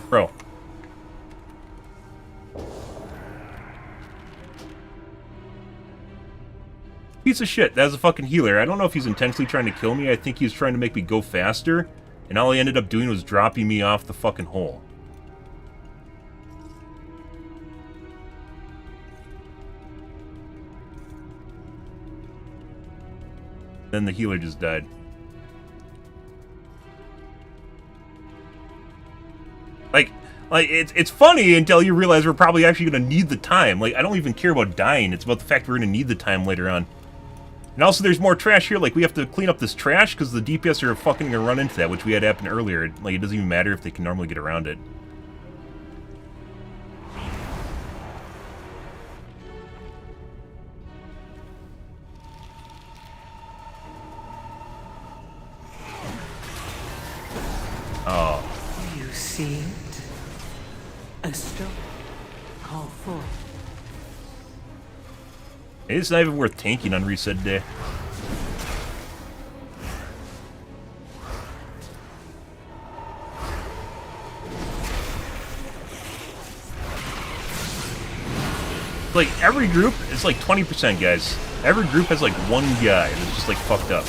Bro. Piece of shit. That was a fucking healer. I don't know if he's intentionally trying to kill me. I think he's trying to make me go faster. And all he ended up doing was dropping me off the fucking hole. Then the healer just died. Like it's funny until you realize we're probably actually going to need the time. Like, I don't even care about dying. It's about the fact we're going to need the time later on. And also, there's more trash here. Like, we have to clean up this trash because the DPS are fucking going to run into that, which we had happen earlier. Like, it doesn't even matter if they can normally get around it. Oh. Do you see it? A stone call forth. It's not even worth tanking on reset day. Like, every group is like 20%, guys. Every group has like one guy that's just like fucked up.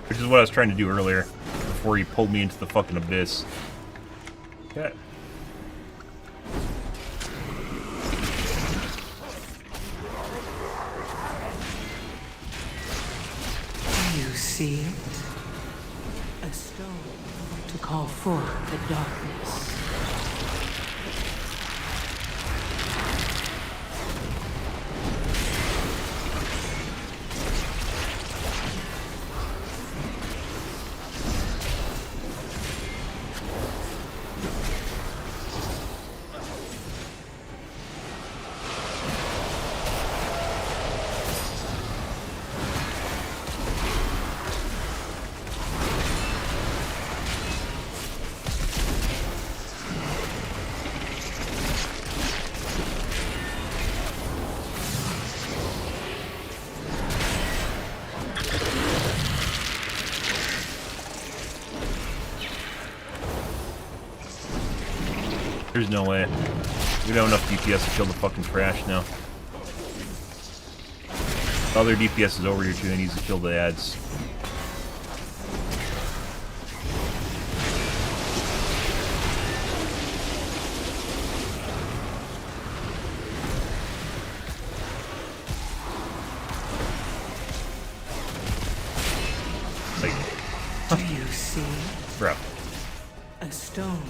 Which is what I was trying to do earlier, before he pulled me into the fucking abyss. Okay. Do you see it? A stone to call forth the darkness. There's no way. We don't have enough DPS to kill the fucking trash now. The other DPS is over here too, and he needs to kill the ads. Like, Do you see? bro. A stone.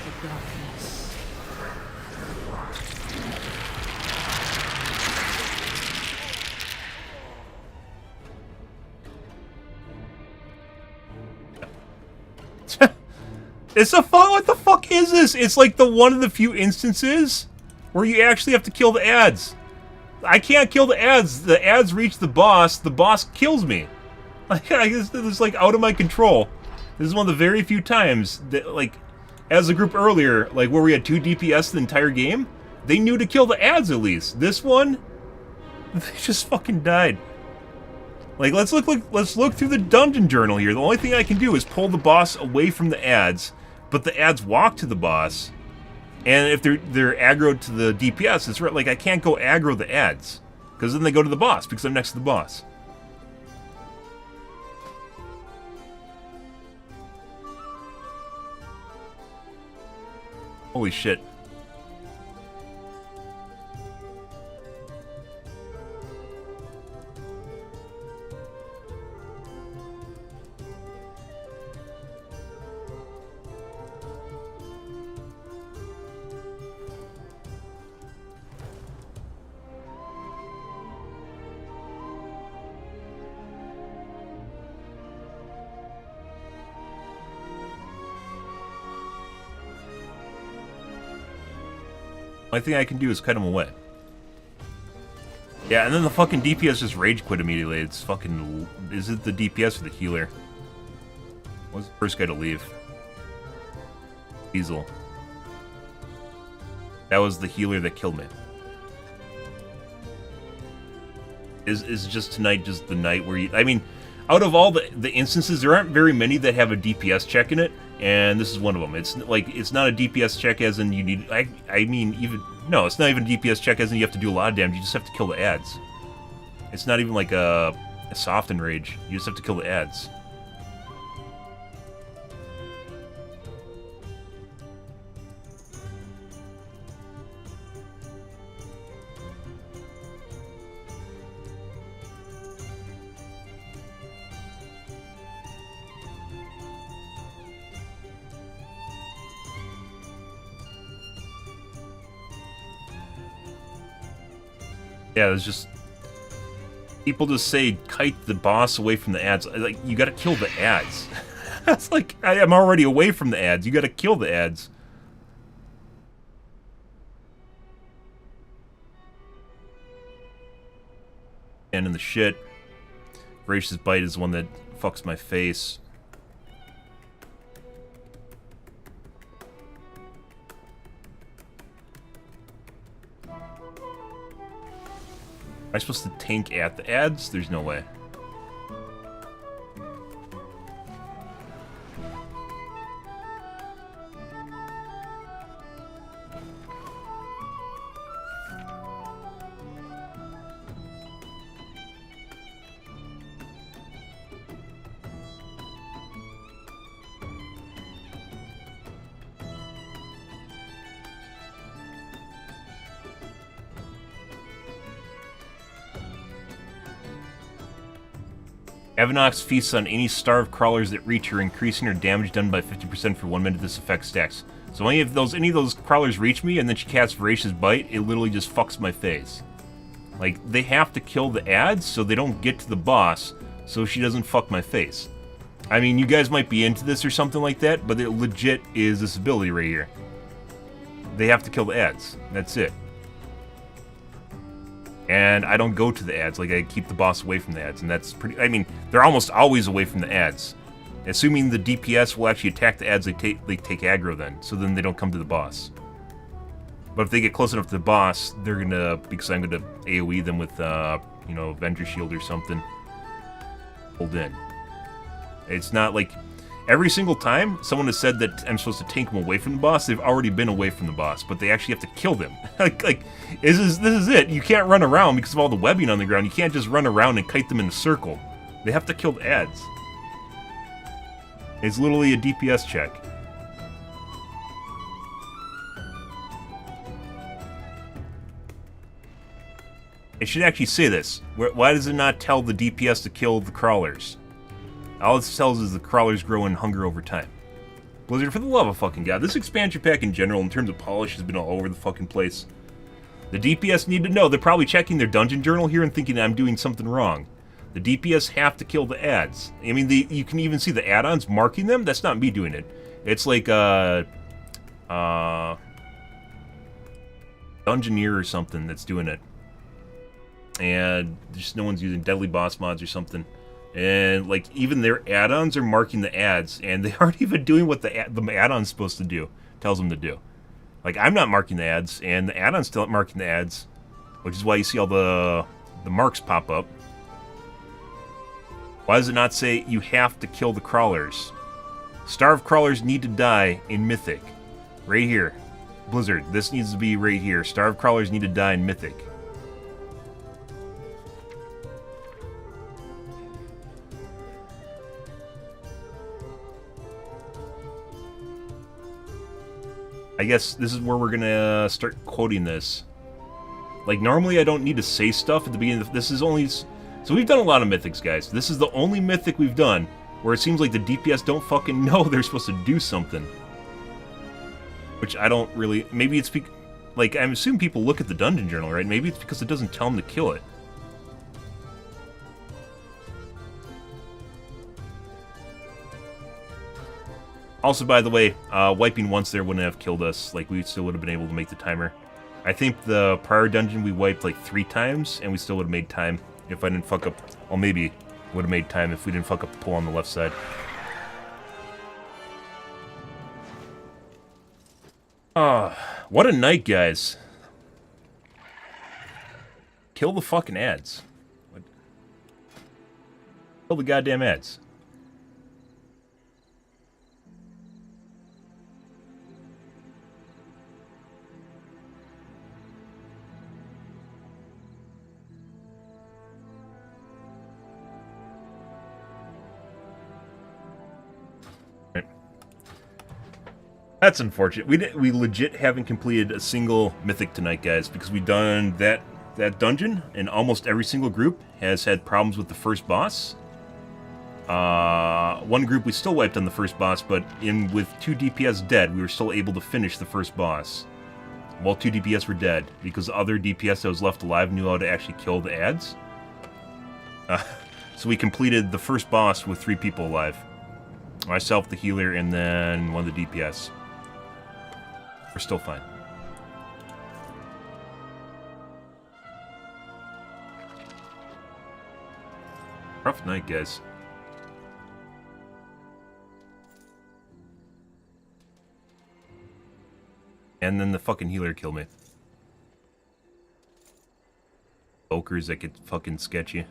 The darkness. It's a fun. What the fuck is this? It's like the one of the few instances where you actually have to kill the ads. I can't kill the ads. The ads reach the boss kills me. Like, I guess it's like out of my control. This is one of the very few times that, like, as a group earlier, like where we had 2 DPS the entire game, they knew to kill the ads at least. This one, they just fucking died. Like, let's look through the dungeon journal here. The only thing I can do is pull the boss away from the ads, but the ads walk to the boss. And if they're aggroed to the DPS, it's right, like I can't go aggro the ads, because then they go to the boss because I'm next to the boss. Holy shit. Only thing I can do is cut him away. Yeah, and then the fucking DPS just rage quit immediately. It's fucking... Is it the DPS or the healer? What was the first guy to leave? Diesel. That was the healer that killed me. Is just tonight just the night where you... I mean, out of all the instances, there aren't very many that have a DPS check in it, and this is one of them. It's like, it's not a DPS check as in you need... I mean, even... No, it's not even a DPS check as in you have to do a lot of damage. You just have to kill the ads. It's not even like a soft enrage. You just have to kill the ads. Yeah, there's just... People just say, kite the boss away from the ads. Like, you gotta kill the ads. That's like, I'm already away from the ads. You gotta kill the ads. And in the shit. Voracious Bite is the one that fucks my face. Am I supposed to tank at the ads? There's no way. Avanox feasts on any starved crawlers that reach her, increasing her damage done by 50% for 1 minute. This effect stacks. So any of those crawlers reach me, and then she casts Voracious Bite, it literally just fucks my face. Like, they have to kill the ads so they don't get to the boss, so she doesn't fuck my face. I mean, you guys might be into this or something like that, but it legit is this ability right here. They have to kill the ads. That's it. And I don't go to the ads, like I keep the boss away from the ads, and that's pretty... I mean, they're almost always away from the ads. Assuming the DPS will actually attack the ads, they take aggro then, so then they don't come to the boss. But if they get close enough to the boss, they're gonna... Because I'm gonna AoE them with, you know, Avenger Shield or something. Hold in. It's not like... Every single time someone has said that I'm supposed to tank them away from the boss, they've already been away from the boss, but they actually have to kill them. like this is it. You can't run around because of all the webbing on the ground. You can't just run around and kite them in a circle. They have to kill the ads. It's literally a DPS check. It should actually say this. Why does it not tell the DPS to kill the crawlers? All it tells is the crawlers grow in hunger over time. Blizzard, for the love of fucking God, this expansion pack in general, in terms of polish, has been all over the fucking place. The DPS need to know. They're probably checking their dungeon journal here and thinking that I'm doing something wrong. The DPS have to kill the ads. I mean, you can even see the add-ons marking them. That's not me doing it. It's like, Dungeoneer or something that's doing it. And just no one's using Deadly Boss mods or something. And, like, even their add-ons are marking the ads, and they aren't even doing what the add-on's supposed to do, tells them to do. Like, I'm not marking the ads, and the add-on's still not marking the ads, which is why you see all the marks pop up. Why does it not say you have to kill the crawlers? Starved crawlers need to die in Mythic. Right here. Blizzard, this needs to be right here. Starved crawlers need to die in Mythic. I guess this is where we're gonna start quoting this. Like, normally I don't need to say stuff at the beginning of this. Is only... So we've done a lot of Mythics, guys. This is the only Mythic we've done where it seems like the DPS don't fucking know they're supposed to do something. Which I don't really... Maybe it's because... Like, I'm assuming people look at the dungeon journal, right? Maybe it's because it doesn't tell them to kill it. Also, by the way, wiping once there wouldn't have killed us. Like, we still would have been able to make the timer. I think the prior dungeon we wiped like 3 times, and we still would have made time if I didn't fuck up. Well, maybe would have made time if we didn't fuck up the pull on the left side. What a night, guys. Kill the fucking ads. What? Kill the goddamn ads. That's unfortunate. We legit haven't completed a single Mythic tonight, guys, because we've done that dungeon, and almost every single group has had problems with the first boss. One group we still wiped on the first boss, but with 2 DPS dead, we were still able to finish the first boss. while 2 DPS were dead, because the other DPS that was left alive knew how to actually kill the ads. So we completed the first boss with 3 people alive. Myself, the healer, and then one of the DPS. We're still fine. Rough night, guys. And then the fucking healer killed me. Okers that get fucking sketchy.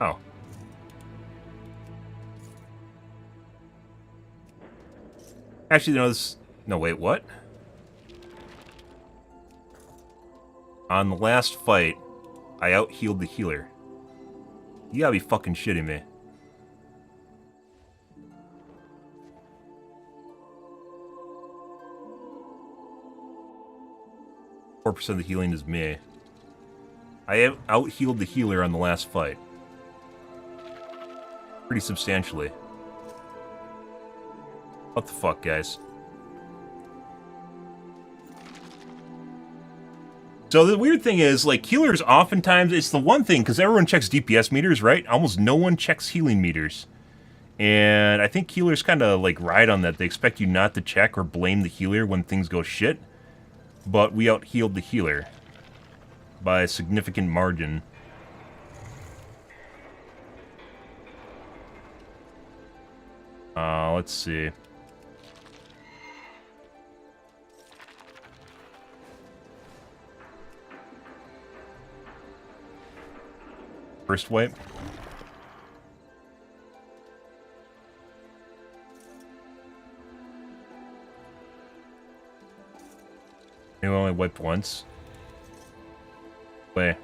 Oh. Actually, no, this... No, wait, what? On the last fight, I out-healed the healer. You gotta be fucking shitting me. 4% of the healing is me. I have out-healed the healer on the last fight. Pretty substantially. What the fuck, guys? So the weird thing is, like, healers oftentimes, it's the one thing, because everyone checks DPS meters, right? Almost no one checks healing meters. And I think healers kind of, like, ride on that. They expect you not to check or blame the healer when things go shit. But we out-healed the healer by a significant margin. Let's see. First wipe. You only wiped once. Wait.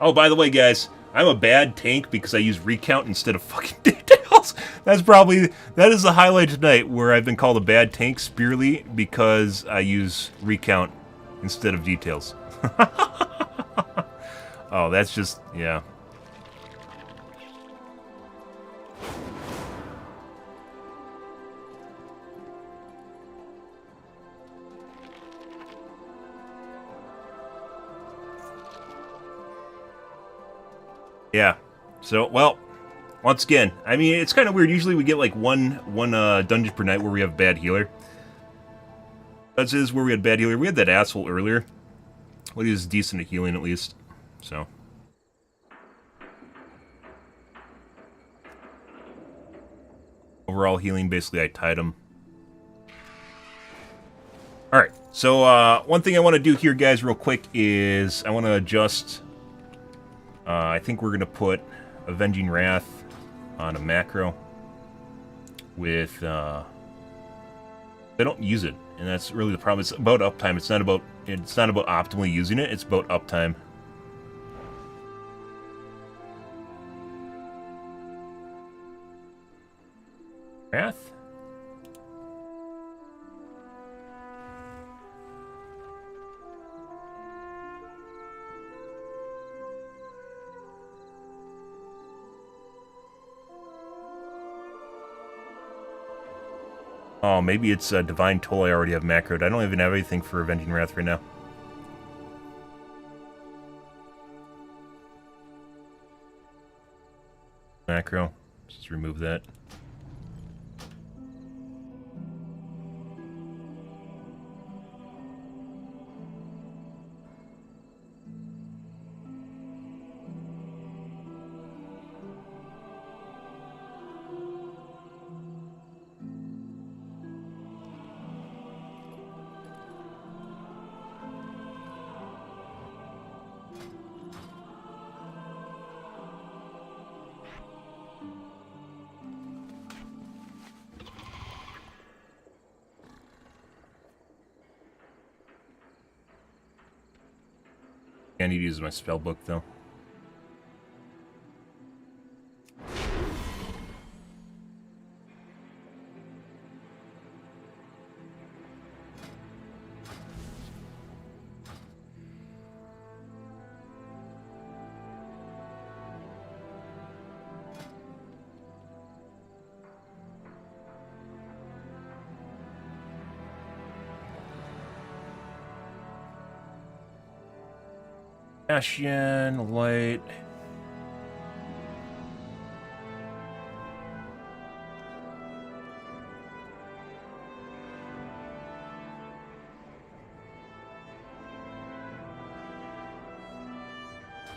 Oh, by the way, guys, I'm a bad tank because I use recount instead of fucking details. That is the highlight tonight, where I've been called a bad tank, Spearly, because I use recount instead of details. Oh, that's just, yeah. Yeah. So, well, once again, I mean, it's kind of weird. Usually we get like one dungeon per night where we have bad healer. That is where we had bad healer. We had that asshole earlier. Well, he was decent at healing at least. So. Overall healing, basically I tied him. Alright, so one thing I want to do here, guys, real quick is I want to adjust... I think we're going to put Avenging Wrath on a macro with... I don't use it, and that's really the problem. It's about uptime. It's not about optimally using it. It's about uptime. Wrath? Oh, maybe it's Divine Toll I already have macroed. I don't even have anything for Avenging Wrath right now. Macro. Just remove that. I need to use my spell book though. Ashen, light.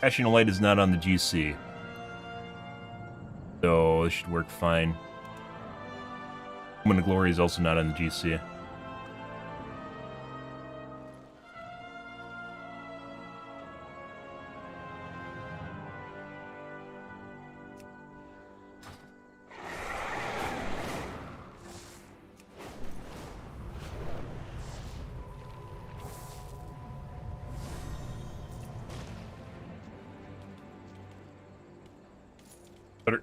Ashen light is not on the GC. So this should work fine. Moment of Glory is also not on the GC. Better.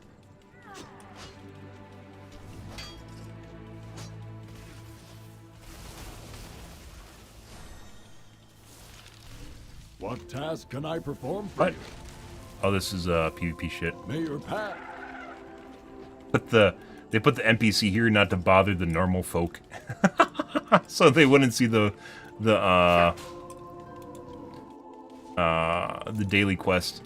What task can I perform for What? you? Oh, this is PvP shit. May your path. They put the NPC here not to bother the normal folk, so they wouldn't see the daily quest.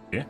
Yeah.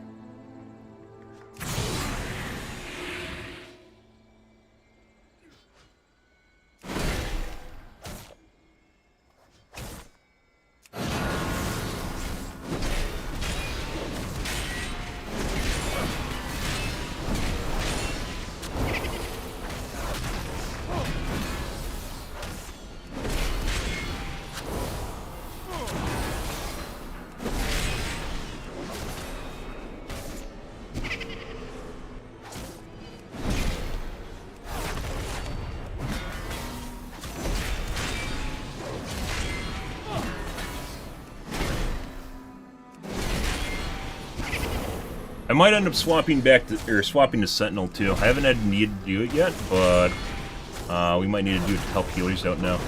I might end up swapping back to, swapping to Sentinel too. I haven't had need to do it yet, but we might need to do it to help healers out now.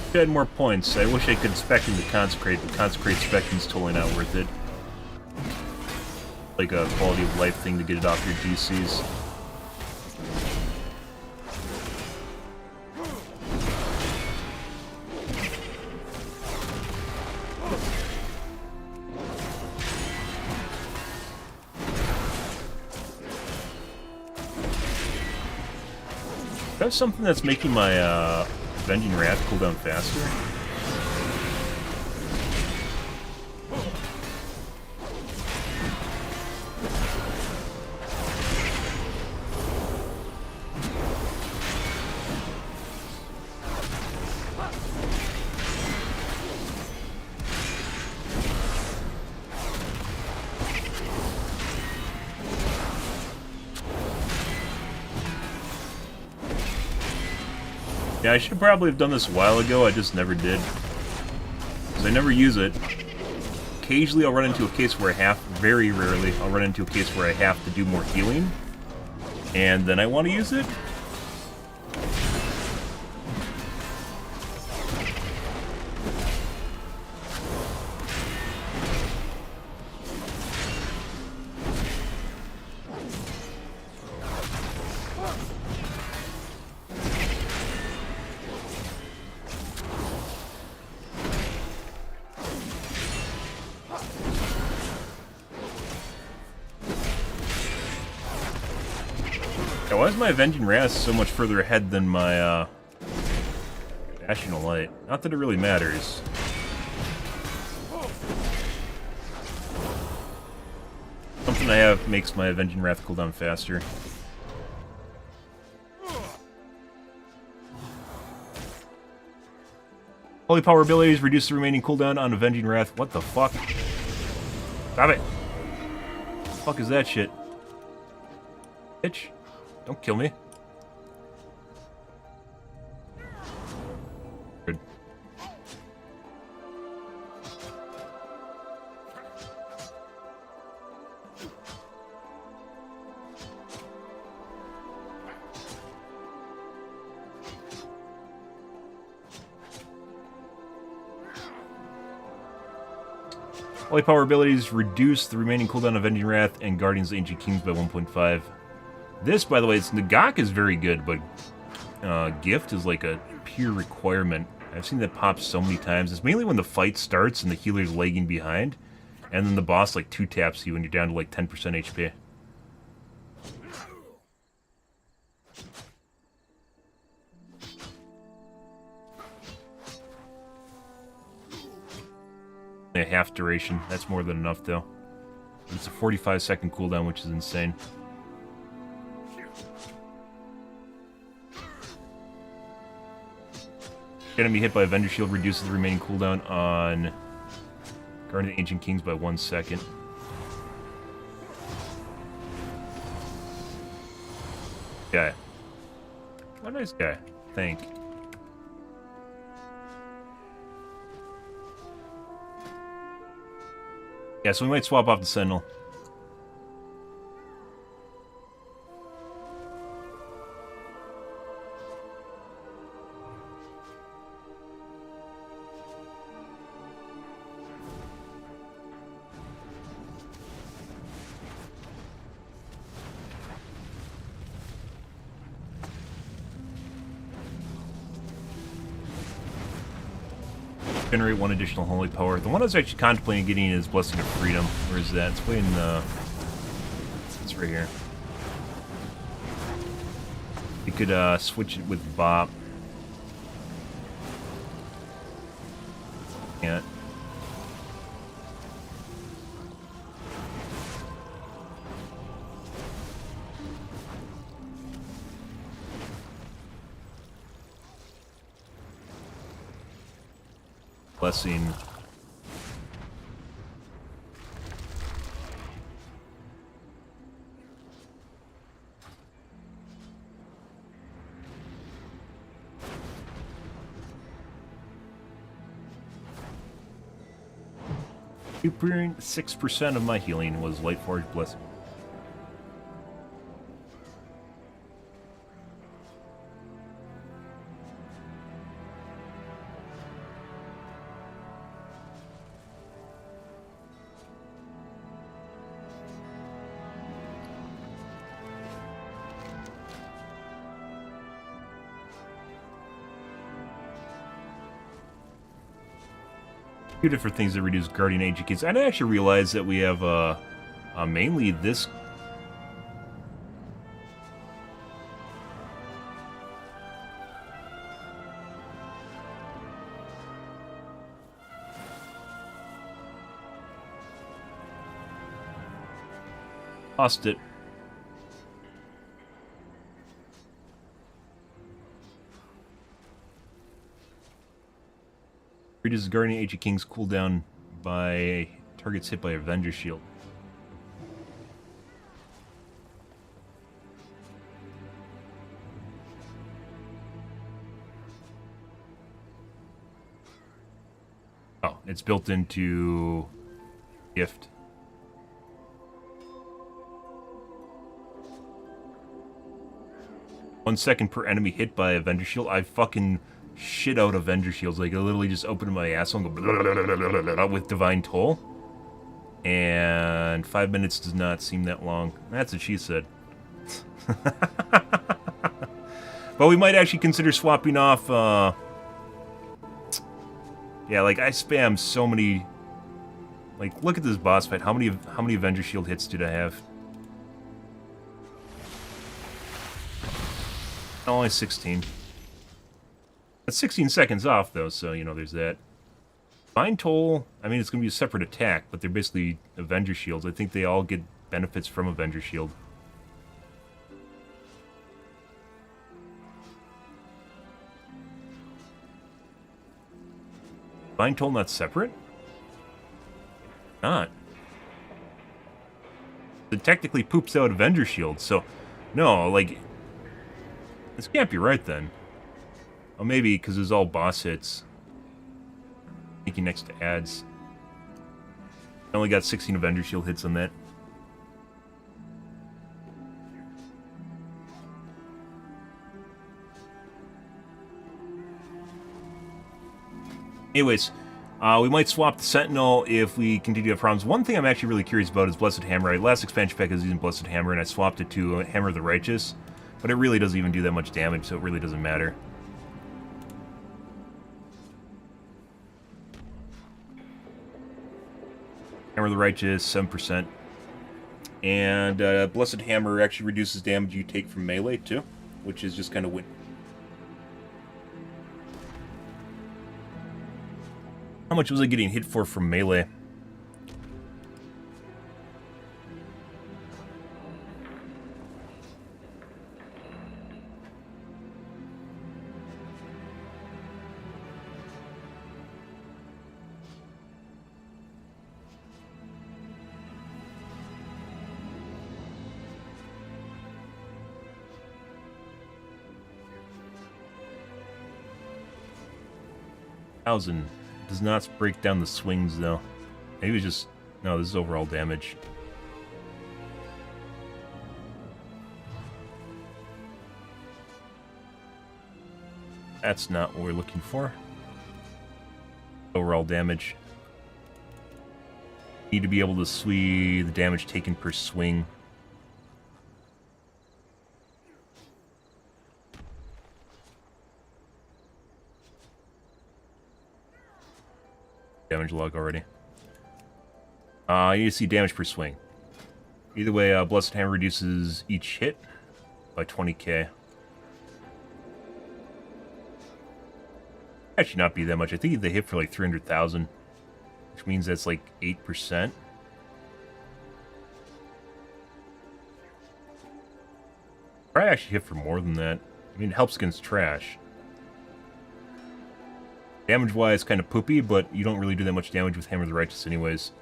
If I had more points, I wish I could spec into Consecrate, but Consecrate specking is totally not worth it. Like a quality of life thing to get it off your GCs. Do I have something that's making my Avenging Wrath cool down faster? Yeah, I should probably have done this a while ago, I just never did. Because I never use it. Occasionally I'll run into a case where very rarely, I'll run into a case where I have to do more healing. And then I want to use it. Yeah, why is my Avenging Wrath so much further ahead than my, National Light? Not that it really matters. Something I have makes my Avenging Wrath cooldown faster. Holy Power abilities reduce the remaining cooldown on Avenging Wrath. What the fuck? Stop it! What the fuck is that shit? Bitch. Don't kill me. Good. Holy Power abilities reduce the remaining cooldown of Avenging Wrath and Guardians of Ancient Kings by 1.5. This, by the way, Nagak is very good, but Gift is like a pure requirement. I've seen that pop so many times. It's mainly when the fight starts and the healer's lagging behind, and then the boss like 2-taps you when you're down to like 10% HP. A half duration. That's more than enough, though. It's a 45-second cooldown, which is insane. Enemy hit by Avenger Shield reduces the remaining cooldown on Guardian of the Ancient Kings by 1 second. Guy. What a nice guy. Thank. Yeah, so we might swap off the Sentinel. Generate 1 additional holy power. The one I was actually contemplating getting is Blessing of Freedom. Where is that? It's way in it's right here. You could switch it with Bop. Can't. Blessing. Super 6% of my healing was Lightforge Blessing. Two different things that reduce Guardian Ancient Kings. I didn't actually realize that we have mainly this. Lost it. Reduces Guardian Ancient King's cooldown by targets hit by Avenger Shield. It's built into gift. One second per enemy hit by Avenger Shield. I fucking shit out Avenger Shields. Like, I literally just open my asshole and go blah, blah, blah, blah, blah, blah, with Divine Toll. And 5 minutes does not seem that long. That's what she said. But we might actually consider swapping off, yeah, like, I spam so many... Like, look at this boss fight. How many Avenger Shield hits did I have? Only 16. That's 16 seconds off, though, so, you know, there's that. Divine Toll, I mean, it's going to be a separate attack, but they're basically Avenger Shields. I think they all get benefits from Avenger Shield. Divine Toll not separate? Not. It technically poops out Avenger Shield, so... No, like... This can't be right, then. Oh, maybe, because it's all boss hits. Thinking next to ads. I only got 16 Avenger Shield hits on that. Anyways, we might swap the Sentinel if we continue to have problems. One thing I'm actually really curious about is Blessed Hammer. Last expansion pack I was using Blessed Hammer, and I swapped it to Hammer of the Righteous. But it really doesn't even do that much damage, so it really doesn't matter. Hammer of the Righteous, 7%. And Blessed Hammer actually reduces damage you take from melee, too. Which is just kind of win. How much was I getting hit for from melee? Does not break down the swings, though. Maybe it's just... No, this is overall damage. That's not what we're looking for. Overall damage. Need to be able to see the damage taken per swing. Damage log already. You need to see damage per swing. Either way, Blessed Hammer reduces each hit by 20k. Actually not be that much. I think they hit for like 300,000. Which means that's like 8%. Probably actually hit for more than that. I mean, it helps against trash. Damage-wise, kind of poopy, but you don't really do that much damage with Hammer of the Righteous anyways.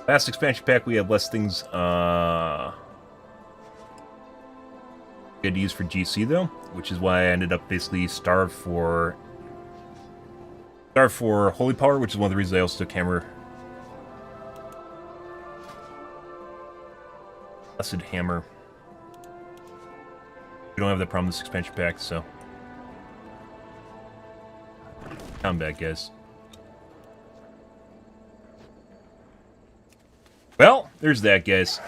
Last expansion pack, we have less things we had to use for GC, though, which is why I ended up basically starved for Holy Power, which is one of the reasons I also took Hammer. Blessed Hammer. We don't have that problem with this expansion pack, so... Combat, guys. Well, there's that, guys.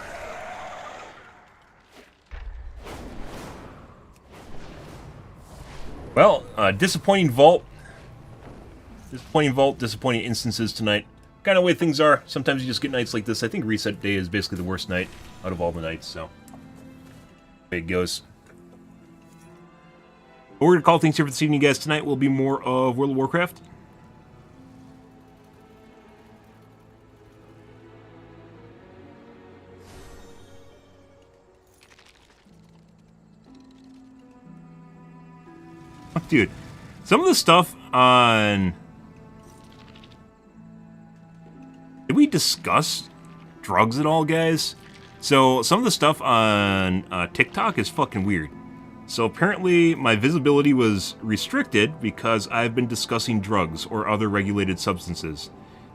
Well, disappointing vault. Disappointing instances tonight. Kind of way things are. Sometimes you just get nights like this. I think Reset Day is basically the worst night out of all the nights, so... Way it goes. But we're going to call things here for this evening, guys. Tonight will be more of World of Warcraft. Dude, some of the stuff on Did we discuss drugs at all, guys? So some of the stuff on TikTok is fucking weird. So apparently my visibility was restricted because I've been discussing drugs or other regulated substances.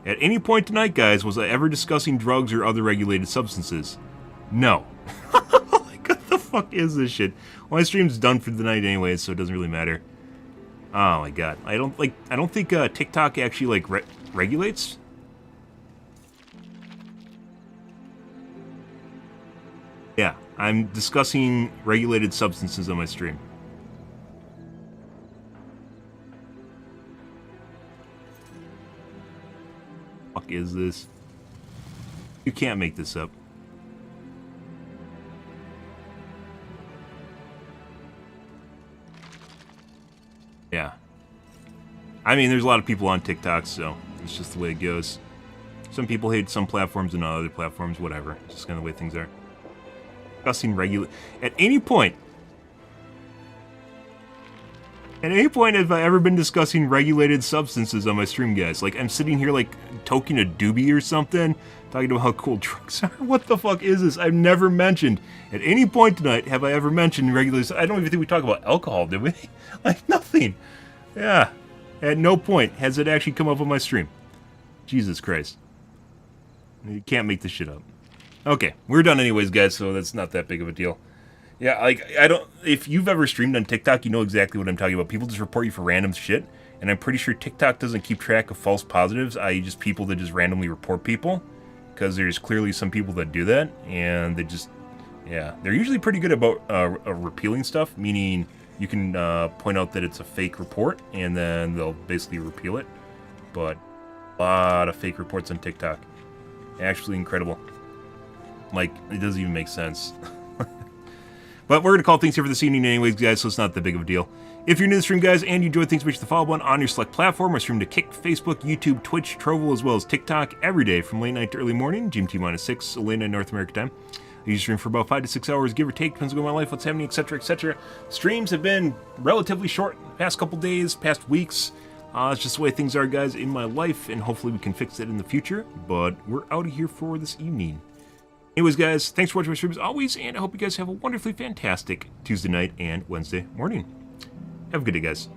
At any point tonight, guys, was I ever discussing drugs or other regulated substances? No. Like, what the fuck is this shit? Well, my stream's done for the night anyway, so it doesn't really matter. Oh my god. I don't think TikTok actually, like, regulates. Yeah, I'm discussing regulated substances on my stream. Fuck is this? You can't make this up. Yeah. I mean, there's a lot of people on TikTok, so it's just the way it goes. Some people hate some platforms and not other platforms, whatever. It's just kind of the way things are. Discussing at any point have I ever been discussing regulated substances on my stream, guys? Like, I'm sitting here, like, toking a doobie or something, talking about how cool drugs are. What the fuck is this? I've never mentioned, at any point tonight, have I ever mentioned regulated... I don't even think we talked about alcohol, did we? Like, nothing. Yeah. At no point has it actually come up on my stream. Jesus Christ. You can't make this shit up. Okay, we're done anyways, guys, so that's not that big of a deal. Yeah, like, if you've ever streamed on TikTok, you know exactly what I'm talking about. People just report you for random shit, and I'm pretty sure TikTok doesn't keep track of false positives, i.e. just people that just randomly report people, because there's clearly some people that do that, and they just, yeah. They're usually pretty good about repealing stuff, meaning you can point out that it's a fake report, and then they'll basically repeal it, but a lot of fake reports on TikTok. Actually incredible. Like, it doesn't even make sense. But we're going to call things here for this evening anyways, guys, so it's not that big of a deal. If you're new to the stream, guys, and you enjoy things, make sure to follow one on your select platform. I stream to Kick, Facebook, YouTube, Twitch, Trovo, as well as TikTok every day from late night to early morning, GMT-6, so late night North American time. I usually stream for about 5 to 6 hours, give or take, depends on my life, what's happening, etc., etc. Streams have been relatively short past couple days, past weeks. It's just the way things are, guys, in my life, and hopefully we can fix it in the future. But we're out of here for this evening. Anyways, guys, thanks for watching my stream as always, and I hope you guys have a wonderfully fantastic Tuesday night and Wednesday morning. Have a good day, guys.